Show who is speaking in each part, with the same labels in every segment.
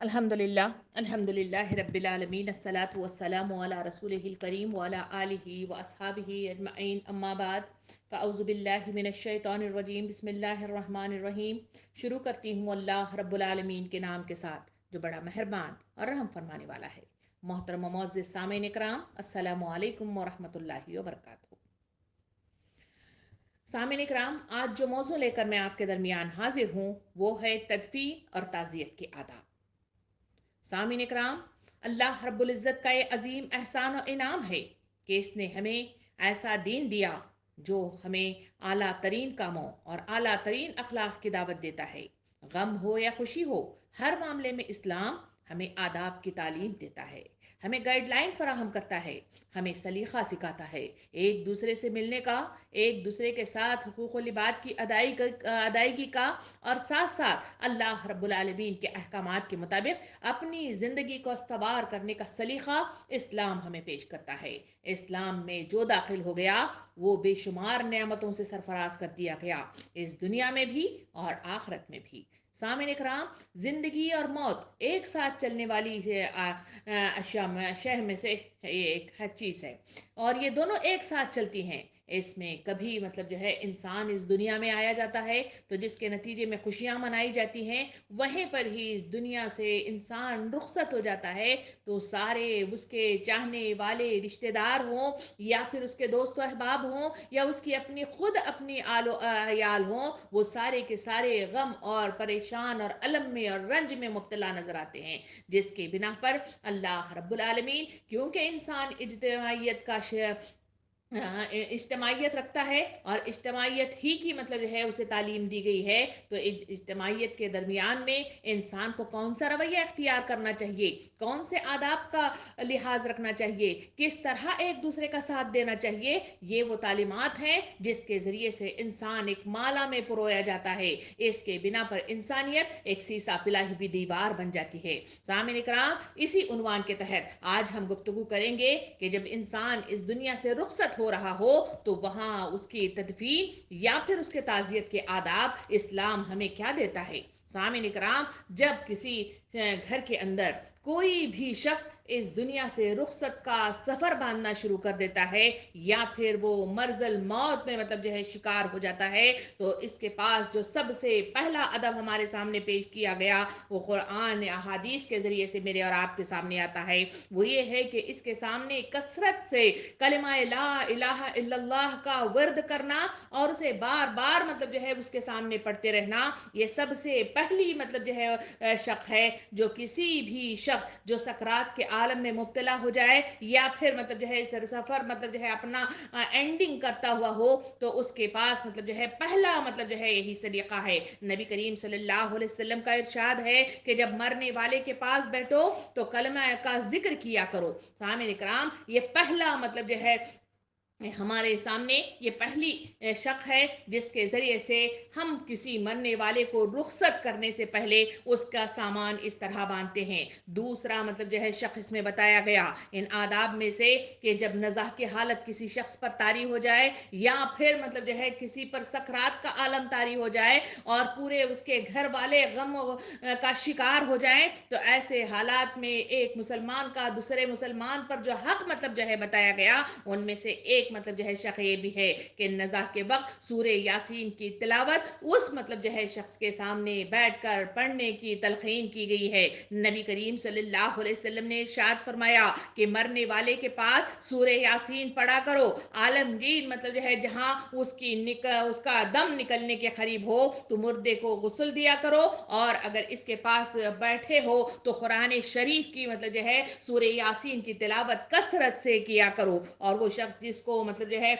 Speaker 1: الحمد للہ رب العالمین الصلاۃ والسلام علی رسولہ الکریم وعلی آلہ واصحابہ اجمعین اما بعد فاعوذ باللہ من الشیطان الرجیم بسم اللہ الرحمن الرحیم۔ شروع کرتی ہوں اللہ رب العالمین کے نام کے ساتھ جو بڑا مہربان اور رحم فرمانے والا ہے۔ محترم و معزز سامعین اکرام، السلام علیکم ورحمۃ اللہ وبرکاتہ۔ سامعین اکرام، آج جو موضوع لے کر میں آپ کے درمیان حاضر ہوں وہ ہے تدفین اور تعزیت کے آداب۔ سامعین اکرام، اللہ رب العزت کا یہ عظیم احسان و انعام ہے کہ اس نے ہمیں ایسا دین دیا جو ہمیں اعلیٰ ترین کاموں اور اعلیٰ ترین اخلاق کی دعوت دیتا ہے۔ غم ہو یا خوشی ہو، ہر معاملے میں اسلام ہمیں آداب کی تعلیم دیتا ہے، ہمیں گائیڈ لائن فراہم کرتا ہے، ہمیں سلیقہ سکھاتا ہے ایک دوسرے سے ملنے کا، ایک دوسرے کے ساتھ حقوق و لباد کی ادائیگی کا، اور ساتھ ساتھ اللہ رب العالمین کے احکامات کے مطابق اپنی زندگی کو استوار کرنے کا سلیقہ اسلام ہمیں پیش کرتا ہے۔ اسلام میں جو داخل ہو گیا وہ بے شمار نعمتوں سے سرفراز کر دیا گیا، اس دنیا میں بھی اور آخرت میں بھی۔ سامعین اکرام، زندگی اور موت ایک ساتھ چلنے والی اشیاء میں سے ایک چیز ہے، اور یہ دونوں ایک ساتھ چلتی ہیں۔ اس میں کبھی جو ہے انسان اس دنیا میں آیا جاتا ہے تو جس کے نتیجے میں خوشیاں منائی جاتی ہیں، وہیں پر ہی اس دنیا سے انسان رخصت ہو جاتا ہے تو سارے اس کے چاہنے والے رشتہ دار ہوں یا پھر اس کے دوست و احباب ہوں یا اس کی اپنی آل و عیال ہوں، وہ سارے کے سارے غم اور پریشان اور الم میں اور رنج میں مبتلا نظر آتے ہیں، جس کے بنا پر اللہ رب العالمین کیونکہ انسان اجتماعیت رکھتا ہے اور اجتماعیت ہی کی جو ہے اسے تعلیم دی گئی ہے، تو اجتماعیت کے درمیان میں انسان کو کون سا رویہ اختیار کرنا چاہیے، کون سے آداب کا لحاظ رکھنا چاہیے، کس طرح ایک دوسرے کا ساتھ دینا چاہیے، یہ وہ تعلیمات ہیں جس کے ذریعے سے انسان ایک مالا میں پرویا جاتا ہے۔ اس کے بنا پر انسانیت ایک سیسا پلائی بھی دیوار بن جاتی ہے۔ سامعین کرام، اسی عنوان کے تحت آج ہم گفتگو کریں گے کہ جب انسان اس دنیا سے رخصت ہو رہا ہو تو وہاں اس کی تدفین یا پھر اس کے تعزیت کے آداب اسلام ہمیں کیا دیتا ہے۔ سامعین کرام، جب کسی گھر کے اندر کوئی بھی شخص اس دنیا سے رخصت کا سفر باندھنا شروع کر دیتا ہے یا پھر وہ مرض الموت میں جو ہے شکار ہو جاتا ہے، تو اس کے پاس جو سب سے پہلا ادب ہمارے سامنے پیش کیا گیا وہ قرآن احادیث کے ذریعے سے میرے اور آپ کے سامنے آتا ہے۔ وہ یہ ہے کہ اس کے سامنے کثرت سے کلمہ لا الہ الا اللہ کا ورد کرنا اور اسے بار بار جو ہے اس کے سامنے پڑھتے رہنا، یہ سب سے پہلی جو ہے شق ہے جو کسی بھی شخص جو سکرات کے عالم میں مبتلا ہو جائے یا پھر جو ہے سفر جو ہے اپنا اینڈنگ کرتا ہوا ہو تو اس کے پاس جو ہے پہلا جو ہے یہی سلیقہ ہے۔ نبی کریم صلی اللہ علیہ وسلم کا ارشاد ہے کہ جب مرنے والے کے پاس بیٹھو تو کلمہ کا ذکر کیا کرو۔ سامعین کرام، یہ پہلا جو ہے ہمارے سامنے یہ پہلی شق ہے جس کے ذریعے سے ہم کسی مرنے والے کو رخصت کرنے سے پہلے اس کا سامان اس طرح باندھتے ہیں۔ دوسرا جو ہے شق اس میں بتایا گیا ان آداب میں سے کہ جب نزاع کی حالت کسی شخص پر طاری ہو جائے یا پھر جو ہے کسی پر سکرات کا عالم طاری ہو جائے اور پورے اس کے گھر والے غم کا شکار ہو جائیں، تو ایسے حالات میں ایک مسلمان کا دوسرے مسلمان پر جو حق جو ہے بتایا گیا، ان میں سے ایک جو ہے شق یہ بھی ہے کہ نزاع کے وقت سورہ یاسین کی تلاوت اس جو ہے شخص کے سامنے بیٹھ کر پڑھنے کی تلقین کی گئی ہے۔ نبی کریم صلی اللہ علیہ وسلم نے ارشاد فرمایا کہ مرنے والے کے پاس سورہ یاسین پڑھا کرو، عالمگیر جو ہے جہاں اس کا دم نکلنے کے قریب ہو تو مردے کو غسل دیا کرو، اور اگر اس کے پاس بیٹھے ہو تو قرآن شریف کی جو ہے سورہ یاسین کی تلاوت کثرت سے کیا کرو۔ اور وہ شخص جس کو جو ہے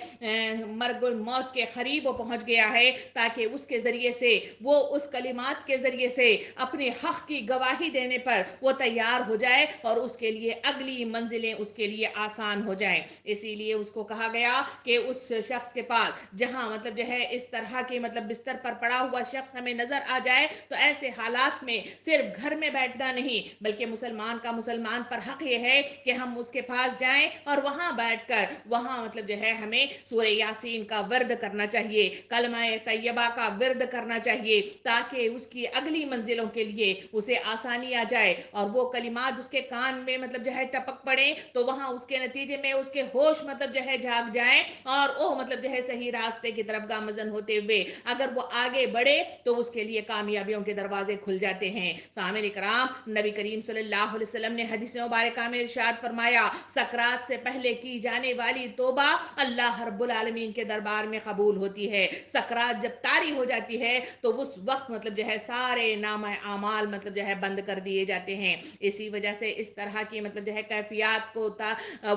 Speaker 1: مرگ الموت کے قریب پہنچ گیا ہے، تاکہ اس کے ذریعے سے وہ اس کلمات کے ذریعے سے اپنے حق کی گواہی دینے پر وہ تیار ہو جائے اور اس کے لیے اگلی منزلیں اس کے لیے آسان ہو جائیں۔ اسی لیے اس کو کہا گیا کہ اس شخص کے پاس جہاں جو ہے اس طرح کے بستر پر پڑا ہوا شخص ہمیں نظر آ جائے تو ایسے حالات میں صرف گھر میں بیٹھنا نہیں بلکہ مسلمان کا مسلمان پر حق یہ ہے کہ ہم اس کے پاس جائیں اور وہاں بیٹھ کر وہاں مطلب جو ہے ہمیں سورہ یاسین کا ورد کرنا چاہیے، کلمہ طیبہ کا ورد کرنا چاہیے، تاکہ اس کی اگلی منزلوں کے لیے اسے آسانی آ جائے اور وہ کلمات اس کے کان میں مطلب جو ہے ٹپک پڑے تو وہاں اس کے نتیجے میں اس کے ہوش مطلب جو ہے جھاگ جائیں اور وہ مطلب جو ہے صحیح راستے کی طرف گامزن ہوتے ہوئے اگر وہ آگے بڑھے تو اس کے لیے کامیابیوں کے دروازے کھل جاتے ہیں۔ سامعین اکرام، نبی کریم صلی اللہ علیہ وسلم نے حدیث مبارکہ میں ارشاد فرمایا، سکرات سے پہلے کی جانے والی توبہ اللہ رب العالمین کے دربار میں قبول ہوتی ہے۔ سکرات جب طاری ہو جاتی ہے تو اس وقت مطلب جو ہے سارے نام اعمال مطلب جو ہے بند کر دیے جاتے ہیں۔ اسی وجہ سے اس طرح کی مطلب جو ہے کیفیات کو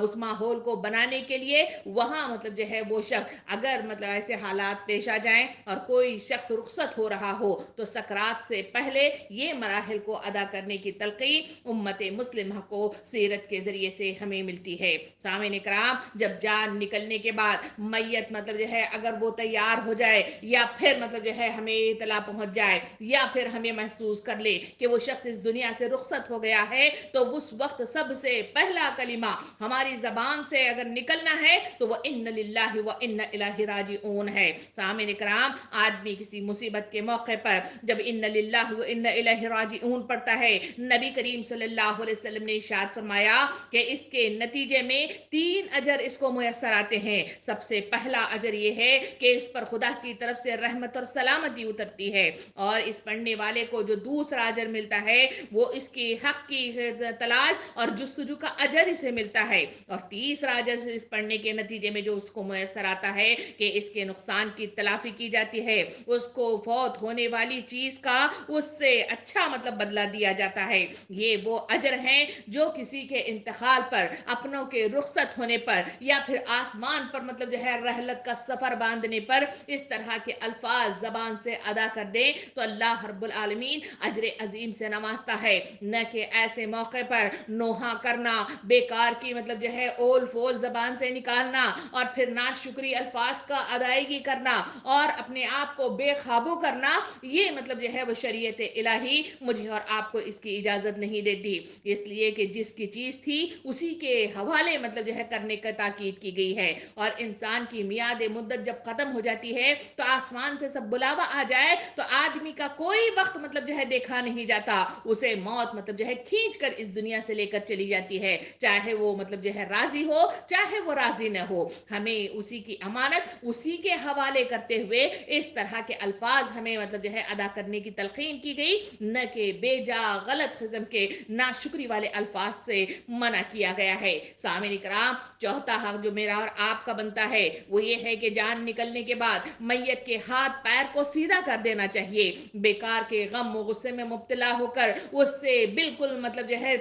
Speaker 1: اس ماحول کو بنانے کے لیے وہاں مطلب جو ہے وہ شخص اگر مطلب ایسے حالات پیش آ جائیں اور کوئی شخص رخصت ہو رہا ہو تو سکرات سے پہلے یہ مراحل کو ادا کرنے کی تلقین امت مسلمہ کو سیرت کے ذریعے سے ہمیں ملتی ہے۔ سامعین کرام، جب جان نکلنے کے بعد میت مطلب جو ہے اگر وہ تیار ہو جائے یا پھر مطلب جو ہے ہمیں اطلاع پہنچ جائے یا پھر ہمیں محسوس کر لے کہ وہ شخص اس دنیا سے رخصت ہو گیا ہے تو اس وقت سب سے پہلا کلمہ ہماری زبان سے اگر نکلنا ہے تو وہ ان للہ و ان الیہ راجعون ہے۔ سامعین کرام، آدمی کسی مصیبت کے موقع پر جب ان للہ و ان الیہ راجعون پڑھتا ہے، نبی کریم صلی اللہ علیہ وسلم نے ارشاد فرمایا کہ اس کے نتیجے میں 3 اجر اس کو میسر آتے ہیں۔ سب سے پہلا اجر یہ ہے کہ اس پر خدا کی طرف سے رحمت اور سلامتی اترتی ہے، اور اس پڑھنے والے کو جو دوسرا اجر ملتا ہے وہ اس کی حق کی تلاش اور جستجو کا اجر اسے ملتا ہے، اور تیسرا اجر اس پڑھنے کے نتیجے میں جو اس کو میسر آتا ہے کہ اس کے نقصان کی تلافی کی جاتی ہے، اس کو فوت ہونے والی چیز کا اس سے اچھا مطلب بدلہ دیا جاتا ہے۔ یہ وہ اجر ہیں جو کسی کے انتقال پر، اپنوں کے رخصت ہونے پر یا پھر آسمان پر مطلب جو ہے رحلت کا سفر باندھنے پر اس طرح کے الفاظ زبان سے ادا کر دیں تو اللہ رب العالمین اجر عظیم سے نوازتا ہے، نہ کہ ایسے موقع پر نوحہ کرنا، بیکار کی مطلب جو ہے اول فول زبان سے نکالنا اور پھر ناشکری الفاظ کا ادائیگی کرنا اور اپنے آپ کو بے قابو کرنا، یہ مطلب جو ہے وہ شریعت الہی مجھے اور آپ کو اس کی اجازت نہیں دیتی، اس لیے کہ جس کی چیز تھی اسی کے حوالے مطلب جو ہے کرنے کا تاکید کی گئی ہے، اور انسان کی میعاد مدت جب ختم ہو جاتی ہے تو آسمان سے سب بلاوا آ جائے تو آدمی کا کوئی وقت مطلب جو ہے دیکھا نہیں جاتا، اسے موت مطلب جو ہے کھینچ کر اس دنیا سے لے کر چلی جاتی ہے، چاہے وہ مطلب جو ہے راضی ہو چاہے وہ راضی نہ ہو، ہمیں اسی کی امانت اسی کے حوالے کرتے ہوئے اس طرح کے الفاظ ہمیں مطلب جو ہے ادا کرنے کی تلقین کی گئی، نہ کہ بے جا غلط قسم کے ناشکری والے الفاظ سے منع کیا گیا ہے۔ سامعین کرام، چوتھا حق جو میرا اور آپ کا بنتا ہے وہ یہ ہے کہ جان نکلنے کے بعد میت کے ہاتھ پیر کو سیدھا کر دینا چاہیے، بیکار کے غم و غصے میں مبتلا ہو کر اس سے بالکل مطلب جو ہے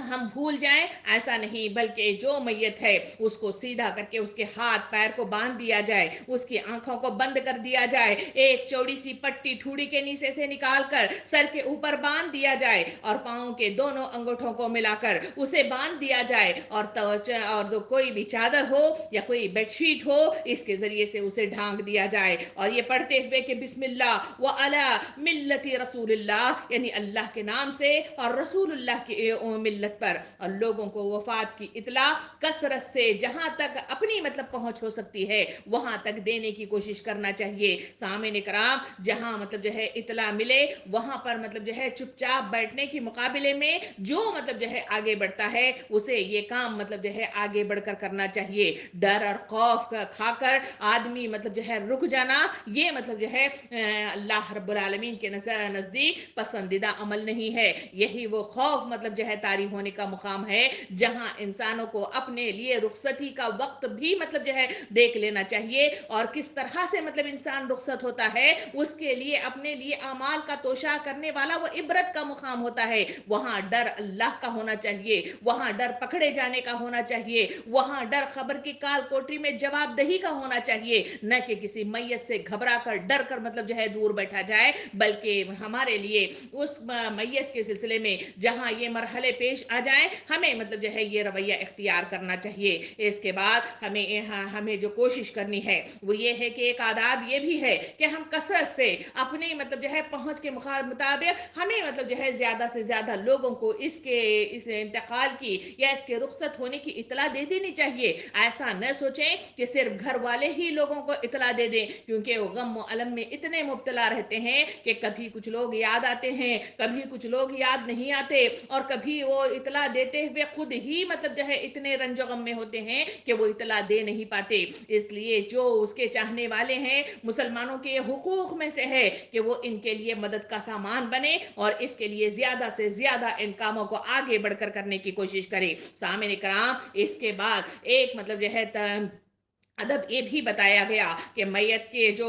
Speaker 1: ہم بھول جائیں، ایسا نہیں، بلکہ جو میت ہے اس کو سیدھا کر کے اس کے ہاتھ پیر کو باندھ دیا جائے، اس کی آنکھوں کو بند کر دیا جائے، ایک چوڑی سی پٹی ٹھوڑی کے نیچے سے نکال کر سر کے اوپر باندھ دیا جائے اور پاؤں کے دونوں انگوٹھوں کو ملا کر اسے باندھ دیا جائے، اور کوئی بھی چادر ہو یا کوئی بیڈ شیٹ ہو اس کے ذریعے سے اسے ڈھانک دیا جائے، اور یہ پڑھتے ہوئے کہ بسم اللہ وعلی ملت رسول اللہ، یعنی اللہ کے نام سے اور رسول اللہ کی ملت پر، اور لوگوں کو وفات کی اطلاع کثرت سے جہاں تک اپنی مطلب پہنچ ہو سکتی ہے وہاں تک دینے کی کوشش کرنا چاہیے۔ سامعین کرام، جہاں مطلب جو ہے اطلاع ملے وہاں پر مطلب جو ہے چپ چاپ بیٹھنے کی مقابلے میں جو مطلب جو ہے آگے بڑھتا ہے اسے یہ کام مطلب جو ہے آگے بڑھ کر کرنا چاہیے۔ ڈر اور خوف کا کھا کر آدمی مطلب جو ہے رک جانا، یہ مطلب جو ہے اللہ رب العالمین کے نزدیک پسندیدہ عمل نہیں ہے۔ یہی وہ خوف مطلب جو ہے طاری ہونے کا مقام ہے جہاں انسانوں کو اپنے لیے رخصتی کا وقت بھی مطلب جو ہے دیکھ لینا چاہیے، اور کس طرح سے مطلب انسان رخصت ہوتا ہے اس کے لیے اپنے لیے اعمال کا توشہ کرنے والا وہ عبرت کا مقام ہوتا ہے۔ وہاں ڈر اللہ کا ہونا چاہیے، وہاں ڈر پکڑے جانے کا ہونا چاہیے، وہاں ڈر خبر کی کال کوٹری میں جواب دہی کا ہونا چاہیے، نہ کہ کسی میت سے گھبرا کر ڈر کر مطلب جو ہے دور بیٹھا جائے، بلکہ ہمارے لیے اس میت کے سلسلے میں جہاں یہ مرحلے پیش پیش آ جائیں ہمیں مطلب جو ہے یہ رویہ اختیار کرنا چاہیے۔ اس کے بعد ہمیں جو کوشش کرنی ہے وہ یہ ہے کہ ایک آداب یہ بھی ہے کہ ہم کثرت سے اپنی مطلب جو ہے پہنچ کے مطابق ہمیں مطلب جو ہے زیادہ سے زیادہ لوگوں کو اس انتقال کی یا اس کے رخصت ہونے کی اطلاع دے دینی چاہیے۔ ایسا نہ سوچیں کہ صرف گھر والے ہی لوگوں کو اطلاع دے دیں، کیونکہ وہ غم و الم میں اتنے مبتلا رہتے ہیں کہ کبھی کچھ لوگ یاد آتے ہیں، کبھی کچھ لوگ یاد نہیں آتے، اور کبھی وہ اطلاع دیتے ہوئے خود ہی مطلب جو ہے اتنے رنج و غم میں ہوتے ہیں کہ وہ اطلاع دے نہیں پاتے۔ اس لیے جو اس کے چاہنے والے ہیں، مسلمانوں کے حقوق میں سے ہے کہ وہ ان کے لیے مدد کا سامان بنے اور اس کے لیے زیادہ سے زیادہ ان کاموں کو آگے بڑھ کر کرنے کی کوشش کرے۔ سامعین کرام، اس کے بعد ایک مطلب جو ہے ادب یہ بھی بتایا گیا کہ میت کے جو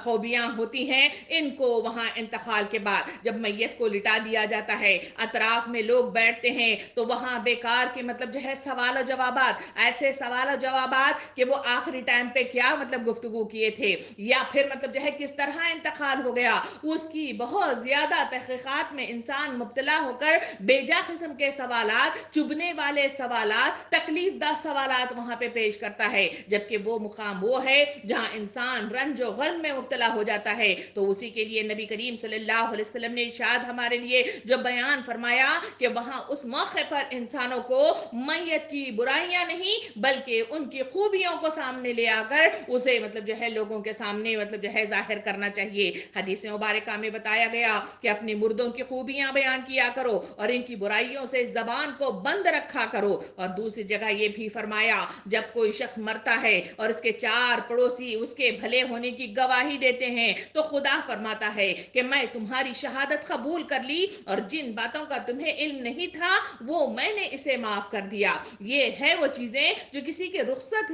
Speaker 1: خوبیاں ہوتی ہیں، ان کو وہاں انتقال کے بعد جب میت کو لٹا دیا جاتا ہے، اطراف میں لوگ بیٹھتے ہیں تو وہاں بیکار کے مطلب جو ہے سوال و جوابات، ایسے سوال و جوابات کہ وہ آخری ٹائم پہ کیا مطلب گفتگو کیے تھے یا پھر مطلب جو ہے کس طرح انتقال ہو گیا، اس کی بہت زیادہ تحقیقات میں انسان مبتلا ہو کر بے جا قسم کے سوالات، چبھنے والے سوالات، تکلیف دہ سوالات وہاں پہ پیش کرتا ہے، جبکہ وہ مقام وہ ہے جہاں انسان رنج و غم میں مبتلا ہو جاتا ہے۔ تو اسی کے لیے نبی کریم صلی اللہ علیہ وسلم نے ارشاد ہمارے لیے جو بیان فرمایا کہ وہاں اس موقع پر انسانوں کو میت کی برائیاں نہیں بلکہ ان کی خوبیوں کو سامنے لے آ کر اسے مطلب جو ہے لوگوں کے سامنے مطلب جو ہے ظاہر کرنا چاہیے۔ حدیث مبارکہ میں بتایا گیا کہ اپنی مردوں کی خوبیاں بیان کیا کرو اور ان کی برائیوں سے زبان کو بند رکھا کرو۔ اور دوسری جگہ یہ بھی فرمایا جب کوئی شخص مرتا ہے اور اس کے چار پڑوسی اس کے بھلے ہونے کی گواہی دیتے ہیں تو خدا فرماتا ہے کہ میں تمہاری شہادت قبول کر لی اور جن باتوں کا تمہیں علم نہیں تھا وہ میں نے اسے معاف کر دیا۔ یہ ہے وہ چیزیں جو کسی کے رخصت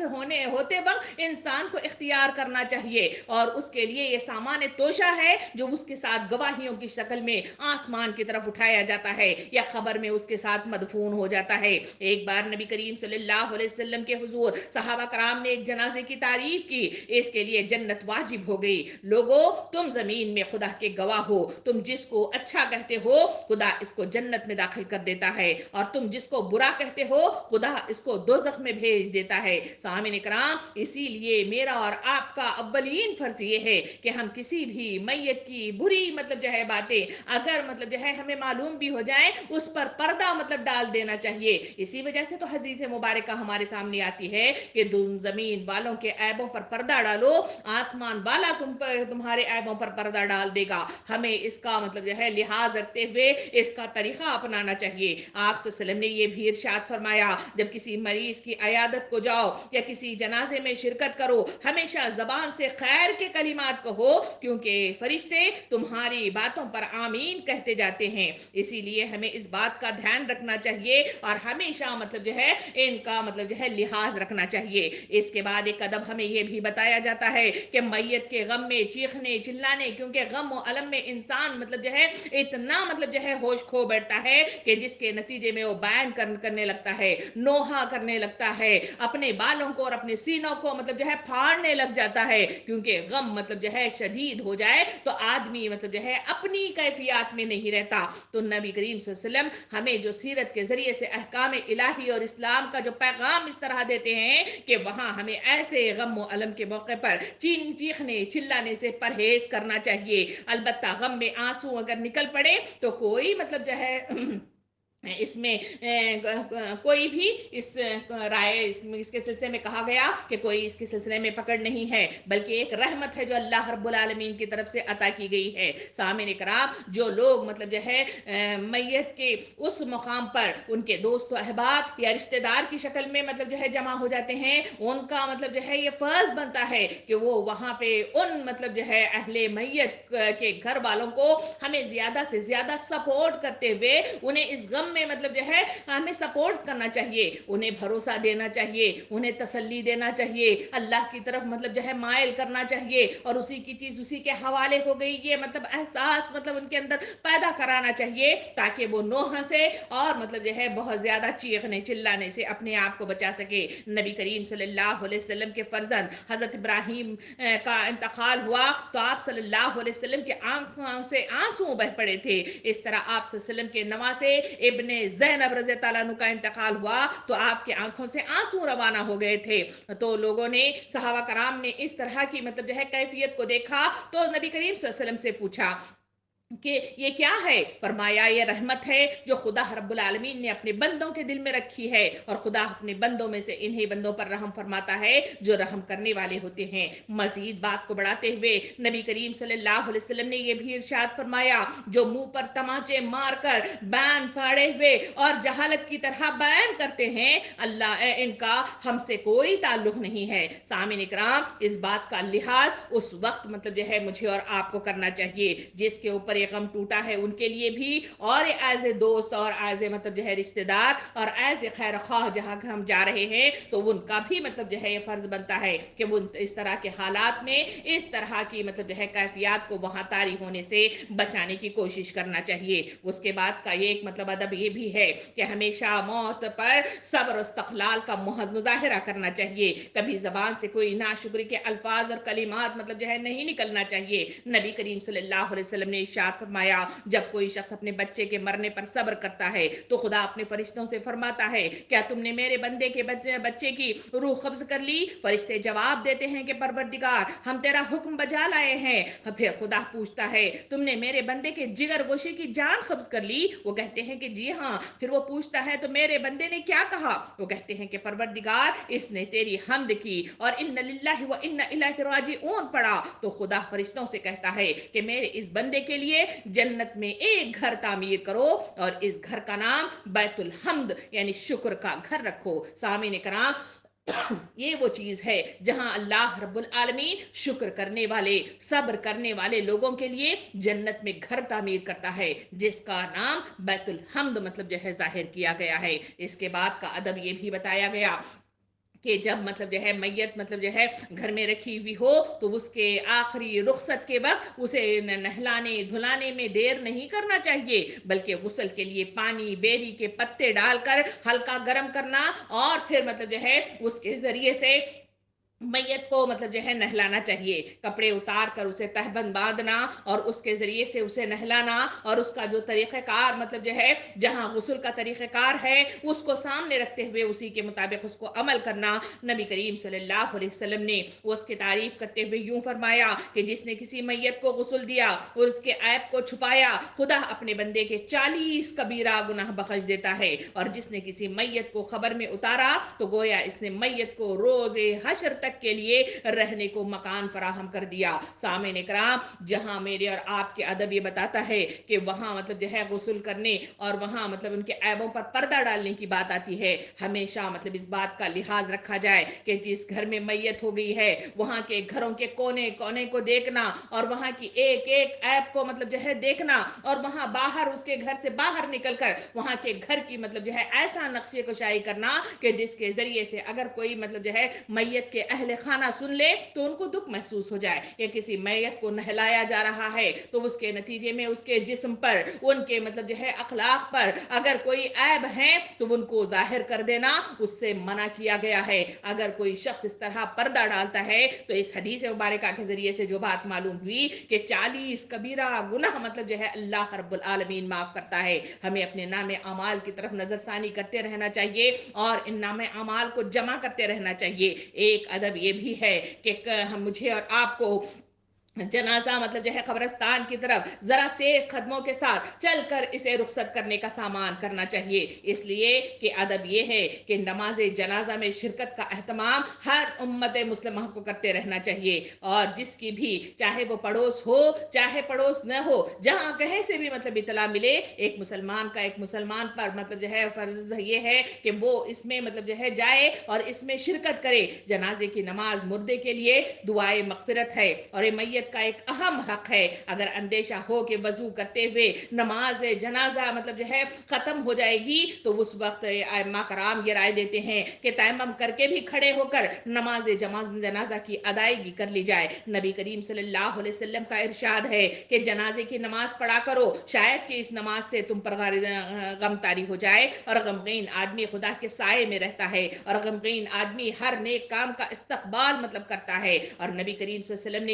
Speaker 1: ہوتے وقت انسان کو اختیار کرنا چاہیے، اور اس کے لیے یہ سامان توشہ ہے جو اس کے ساتھ گواہیوں کی شکل میں آسمان کی طرف اٹھایا جاتا ہے یا خبر میں اس کے ساتھ مدفون ہو جاتا ہے۔ ایک بار نبی کریم صلی اللہ علیہ وسلم کے حضور صحابہ کرام نے ایک جنازے کی تعریف کی، اس کے لیے جنت واجب ہو گئی۔ لوگو، تم زمین میں خدا کے گواہ ہو، تم جس کو اچھا کہتے ہو خدا اس کو جنت میں داخل کر دیتا ہے، اور تم جس کو برا کہتے ہو خدا اس کو دوزخ میں بھیج دیتا ہے۔ سامعین کرام، اسی لیے میرا اور آپ کا اولین فرض یہ ہے کہ ہم کسی بھی میت کی بری مطلب جو ہے باتیں اگر مطلب جو ہے ہمیں معلوم بھی ہو جائیں اس پر پردہ مطلب ڈال دینا چاہیے۔ اسی وجہ سے تو حدیث مبارکہ ہمارے سامنے آتی ہے کہ تم زمین والوں کے عیبوں پر پردہ ڈالو، آسمان والا تمہارے عیبوں پر پردہ ڈال دے گا۔ ہمیں اس کا مطلب جو ہے لحاظ رکھتے ہوئے اس کا طریقہ اپنانا چاہیے۔ آپ صلی اللہ علیہ وسلم نے یہ بھی ارشاد فرمایا جب کسی مریض کی عیادت کو جاؤ یا کسی جنازے میں شرکت کرو ہمیشہ زبان سے خیر کے کلمات کہو، کیونکہ فرشتے تمہاری باتوں پر آمین کہتے جاتے ہیں۔ اسی لیے ہمیں اس بات کا دھیان رکھنا چاہیے اور ہمیشہ مطلب جو ہے ان کا مطلب جو ہے لحاظ رکھنا چاہیے۔ اس کے بعد ایک ادب ہمیں یہ بھی بتایا جاتا ہے کہ میت کے غم میں چیخنے چلانے، کیونکہ غم و الم میں انسان مطلب جو ہے اتنا مطلب جو ہے ہوش کھو بیٹھتا ہے کہ جس کے نتیجے میں وہ بیان کرنے لگتا ہے، نوحہ کرنے لگتا ہے، اپنے بالوں کو اور اپنے سینوں کو مطلب جو ہے پھاڑنے لگ جاتا ہے، کیونکہ غم مطلب جو ہے شدید ہو جائے تو آدمی مطلب جو ہے اپنی کیفیات میں نہیں رہتا۔ تو نبی کریم صلی اللہ علیہ وسلم ہمیں جو سیرت کے ذریعے سے احکام الہی اور اسلام کا جو پیغام اس طرح دیتے ہیں کہ وہاں ہمیں ایسے غم و الم کے موقع پر چیخنے چلانے سے پرہیز کرنا چاہیے۔ البتہ غم میں آنسو اگر نکل پڑے تو کوئی مطلب جو ہے اس میں کوئی بھی اس رائے اس کے سلسلے میں کہا گیا کہ کوئی اس کے سلسلے میں پکڑ نہیں ہے، بلکہ ایک رحمت ہے جو اللہ رب العالمین کی طرف سے عطا کی گئی ہے۔ سامعین کرام، جو لوگ مطلب جو ہے میت کے اس مقام پر ان کے دوست و احباب یا رشتہ دار کی شکل میں مطلب جو ہے جمع ہو جاتے ہیں، ان کا مطلب جو ہے یہ فرض بنتا ہے کہ وہ وہاں پہ ان مطلب جو ہے اہل میت کے گھر والوں کو ہمیں زیادہ سے زیادہ سپورٹ کرتے ہوئے انہیں اس غم میں مطلب جو ہے ہمیں سپورٹ کرنا چاہیے، انہیں بھروسہ دینا چاہیے، انہیں تسلی دینا چاہیے، اللہ کی طرف مطلب جو ہے مائل کرنا چاہیے، اور اسی کی چیز اسی کے حوالے ہو گئی یہ مطلب احساس مطلب ان کے اندر پیدا کرانا چاہیے تاکہ وہ نوحہ سے اور مطلب جو ہے بہت زیادہ چیخنے چلانے سے اپنے آپ کو بچا سکے۔ نبی کریم صلی اللہ علیہ وسلم کے فرزند حضرت ابراہیم کا انتقال ہوا تو آپ صلی اللہ علیہ وسلم کے آنکھوں سے آنسو بہ پڑے تھے۔ اس طرح آپ صلی اللہ علیہ وسلم کے نواسے ابن ابن زینب رضی اللہ عنہ کا انتقال ہوا تو آپ کی آنکھوں سے آنسو روانہ ہو گئے تھے. تو لوگوں نے صحابہ کرام نے اس طرح کی مطلب جو ہے کیفیت کو دیکھا تو نبی کریم صلی اللہ علیہ وسلم سے پوچھا کہ یہ کیا ہے؟ فرمایا یہ رحمت ہے جو خدا رب العالمین نے اپنے بندوں کے دل میں رکھی ہے، اور خدا اپنے بندوں میں سے انہی بندوں پر رحم فرماتا ہے جو رحم کرنے والے ہوتے ہیں. مزید بات کو بڑھاتے ہوئے نبی کریم صلی اللہ علیہ وسلم نے یہ بھی ارشاد فرمایا جو منہ پر تماچے مار کر بیان پھاڑے ہوئے اور جہالت کی طرح بیان کرتے ہیں، اللہ ان کا ہم سے کوئی تعلق نہیں ہے. سامعین اکرام، اس بات کا لحاظ اس وقت مطلب جو ہے مجھے اور آپ کو کرنا چاہیے جس کے اوپر یہ غم ٹوٹا ہے ان کے لیے بھی، اور ایز اے دوست اور ایز اے مطلب جو ہے رشتہ دار اور ایز اے خیر خواہ جہاں ہم جا رہے ہیں تو ان کا بھی مطلب جو ہے یہ فرض بنتا ہے کہ وہ اس طرح کے حالات میں اس طرح کی مطلب جو ہے کیفیات کو وہاں طاری ہونے سے بچانے کی کوشش کرنا چاہیے. اس کے بعد کا ایک مطلب ادب یہ بھی ہے کہ ہمیشہ موت پر صبر و استقلال کا مظاہرہ کرنا چاہیے. کبھی زبان سے کوئی ناشکری کے الفاظ اور کلمات مطلب جو ہے نہیں نکلنا چاہیے. نبی کریم صلی اللہ علیہ وسلم نے ارشاد فرمایا جب کوئی شخص اپنے بچے کے مرنے پر صبر کرتا ہے تو خدا اپنے فرشتوں سے فرماتا ہے کیا تم نے میرے بندے کے بچے کی روح قبض کر لی؟ فرشتے جواب دیتے ہیں کہ پروردگار ہم تیرا حکم بجا لائے ہیں. پھر خدا پوچھتا ہے تم نے میرے بندے کے جگر گوشے کی جان قبض کر لی؟ وہ کہتے ہیں کہ جی ہاں. پھر وہ پوچھتا ہے تو میرے بندے نے کیا کہا؟ وہ کہتے ہیں کہ پروردگار اس نے تیری حمد کی اور ان للہ و انا الیہ راجعون پڑھا. تو خدا فرشتوں سے کہتا ہے کہ میرے اس بندے کے لیے جنت میں ایک گھر تعمیر کرو اور اس گھر کا نام بیت الحمد یعنی شکر کا گھر رکھو. سامعین کرام، یہ وہ چیز ہے جہاں اللہ رب العالمین شکر کرنے والے صبر کرنے والے لوگوں کے لیے جنت میں گھر تعمیر کرتا ہے جس کا نام بیت الحمد مطلب جو ہے ظاہر کیا گیا ہے. اس کے بعد کا ادب یہ بھی بتایا گیا کہ جب مطلب جو ہے میت مطلب جو ہے گھر میں رکھی ہوئی ہو تو اس کے آخری رخصت کے وقت اسے نہلانے دھلانے میں دیر نہیں کرنا چاہیے، بلکہ غسل کے لیے پانی بیری کے پتے ڈال کر ہلکا گرم کرنا اور پھر مطلب جو ہے اس کے ذریعے سے میت کو مطلب جو ہے نہلانا چاہیے. کپڑے اتار کر اسے تہبند باندھنا اور اس کے ذریعے سے اسے نہلانا اور اس کا جو طریقہ کار مطلب جو ہے جہاں غسل کا طریقہ کار ہے اس کو سامنے رکھتے ہوئے اسی کے مطابق اس کو عمل کرنا. نبی کریم صلی اللہ علیہ وسلم نے اس کی تعریف کرتے ہوئے یوں فرمایا کہ جس نے کسی میت کو غسل دیا اور اس کے عیب کو چھپایا خدا اپنے بندے کے 40 کبیرہ گناہ بخش دیتا ہے، اور جس نے کسی میت کو خبر میں اتارا تو گویا اس نے میت کو روز حشر تک کے لیے رہنے کو مکان فراہم کر دیا. سامعین کرام، جہاں میرے اور آپ کے ادب یہ بتاتا ہے کہ وہاں مطلب جو ہے غسل کرنے اور وہاں مطلب ان کے عیبوں پر پردہ ڈالنے کی بات آتی ہے، ہمیشہ مطلب اس بات کا لحاظ رکھا جائے کہ جس گھر میں میت ہو گئی ہے وہاں کے گھروں کے کونے کونے کو دیکھنا اور وہاں کی ایک ایک عیب کو مطلب جو ہے دیکھنا اور وہاں باہر اس کے گھر سے باہر نکل کر وہاں کے گھر کی مطلب جو ہے ایسا نقشے کشائی کرنا کہ جس کے ذریعے سے اگر کوئی مطلب جو ہے میت کے اہل خانہ سن لے تو ان کو دکھ محسوس ہو جائے. یا کسی میت کو نہلایا جا رہا ہے تو اس کے نتیجے میں اس کے جسم پر ان کے مطلب جو ہے اخلاق پر اگر کوئی عیب ہے تو ان کو ظاہر کر دینا اس سے منع کیا گیا ہے. اگر کوئی شخص اس طرح پردہ ڈالتا ہے تو اس حدیث مبارکہ کے ذریعے سے جو بات معلوم ہوئی کہ 40 کبیرہ گناہ مطلب جو ہے اللہ رب العالمین معاف کرتا ہے. ہمیں اپنے نام اعمال کی طرف نظر ثانی کرتے رہنا چاہیے اور ان نام اعمال کو جمع کرتے رہنا چاہیے. ایک ادب یہ بھی ہے کہ مجھے اور آپ کو جنازہ مطلب جو ہے قبرستان کی طرف ذرا تیز قدموں کے ساتھ چل کر اسے رخصت کرنے کا سامان کرنا چاہیے، اس لیے کہ ادب یہ ہے کہ نماز جنازہ میں شرکت کا اہتمام ہر امت مسلمہ کو کرتے رہنا چاہیے، اور جس کی بھی چاہے وہ پڑوس ہو چاہے پڑوس نہ ہو جہاں کہیں سے بھی مطلب اطلاع ملے ایک مسلمان کا ایک مسلمان پر مطلب جو ہے فرض یہ ہے کہ وہ اس میں مطلب جو ہے جائے اور اس میں شرکت کرے. جنازے کی نماز مردے کے لیے دعائے مغفرت ہے اور میت کا ایک اہم حق ہے. اگر اندیشہ ہو کہ وضو کرتے ہوئے نماز جنازہ مطلب جو ہے ختم ہو جائے گی تو اس وقت ائمہ کرام یہ رائے دیتے ہیں کہ تیمم کر کے بھی کھڑے ہو کر نماز جنازہ کی ادائیگی کر لی جائے. نبی کریم صلی اللہ علیہ وسلم کا ارشاد ہے کہ جنازے کی نماز پڑھا کرو، شاید کہ اس نماز سے تم پر غم طاری ہو جائے. اور غمگین آدمی خدا کے سائے میں رہتا ہے اور غمگین آدمی ہر نیک کام کا استقبال مطلب کرتا ہے. اور نبی کریم صلی اللہ علیہ وسلم نے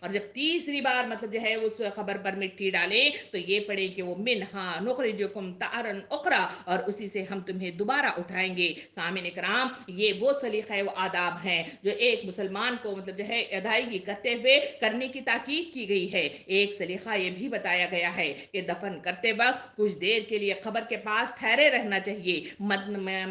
Speaker 1: اور جب تیسری بار مطلب جو ہے اس خبر پر مٹی ڈالیں تو یہ پڑھیں کہ وہ منہا نخرجکم تارن اخرى، اور اسی سے ہم تمہیں دوبارہ اٹھائیں گے۔ سامعین کرام، یہ وہ سلیقہ و آداب ہیں جو ایک مسلمان کو مطلب جو ہے ادائیگی کرتے ہوئے کرنے کی تاکید کی گئی ہے۔ ایک سلیقہ یہ بھی بتایا گیا ہے کہ دفن کرتے وقت کچھ دیر کے لیے قبر کے پاس ٹھہرے رہنا چاہیے،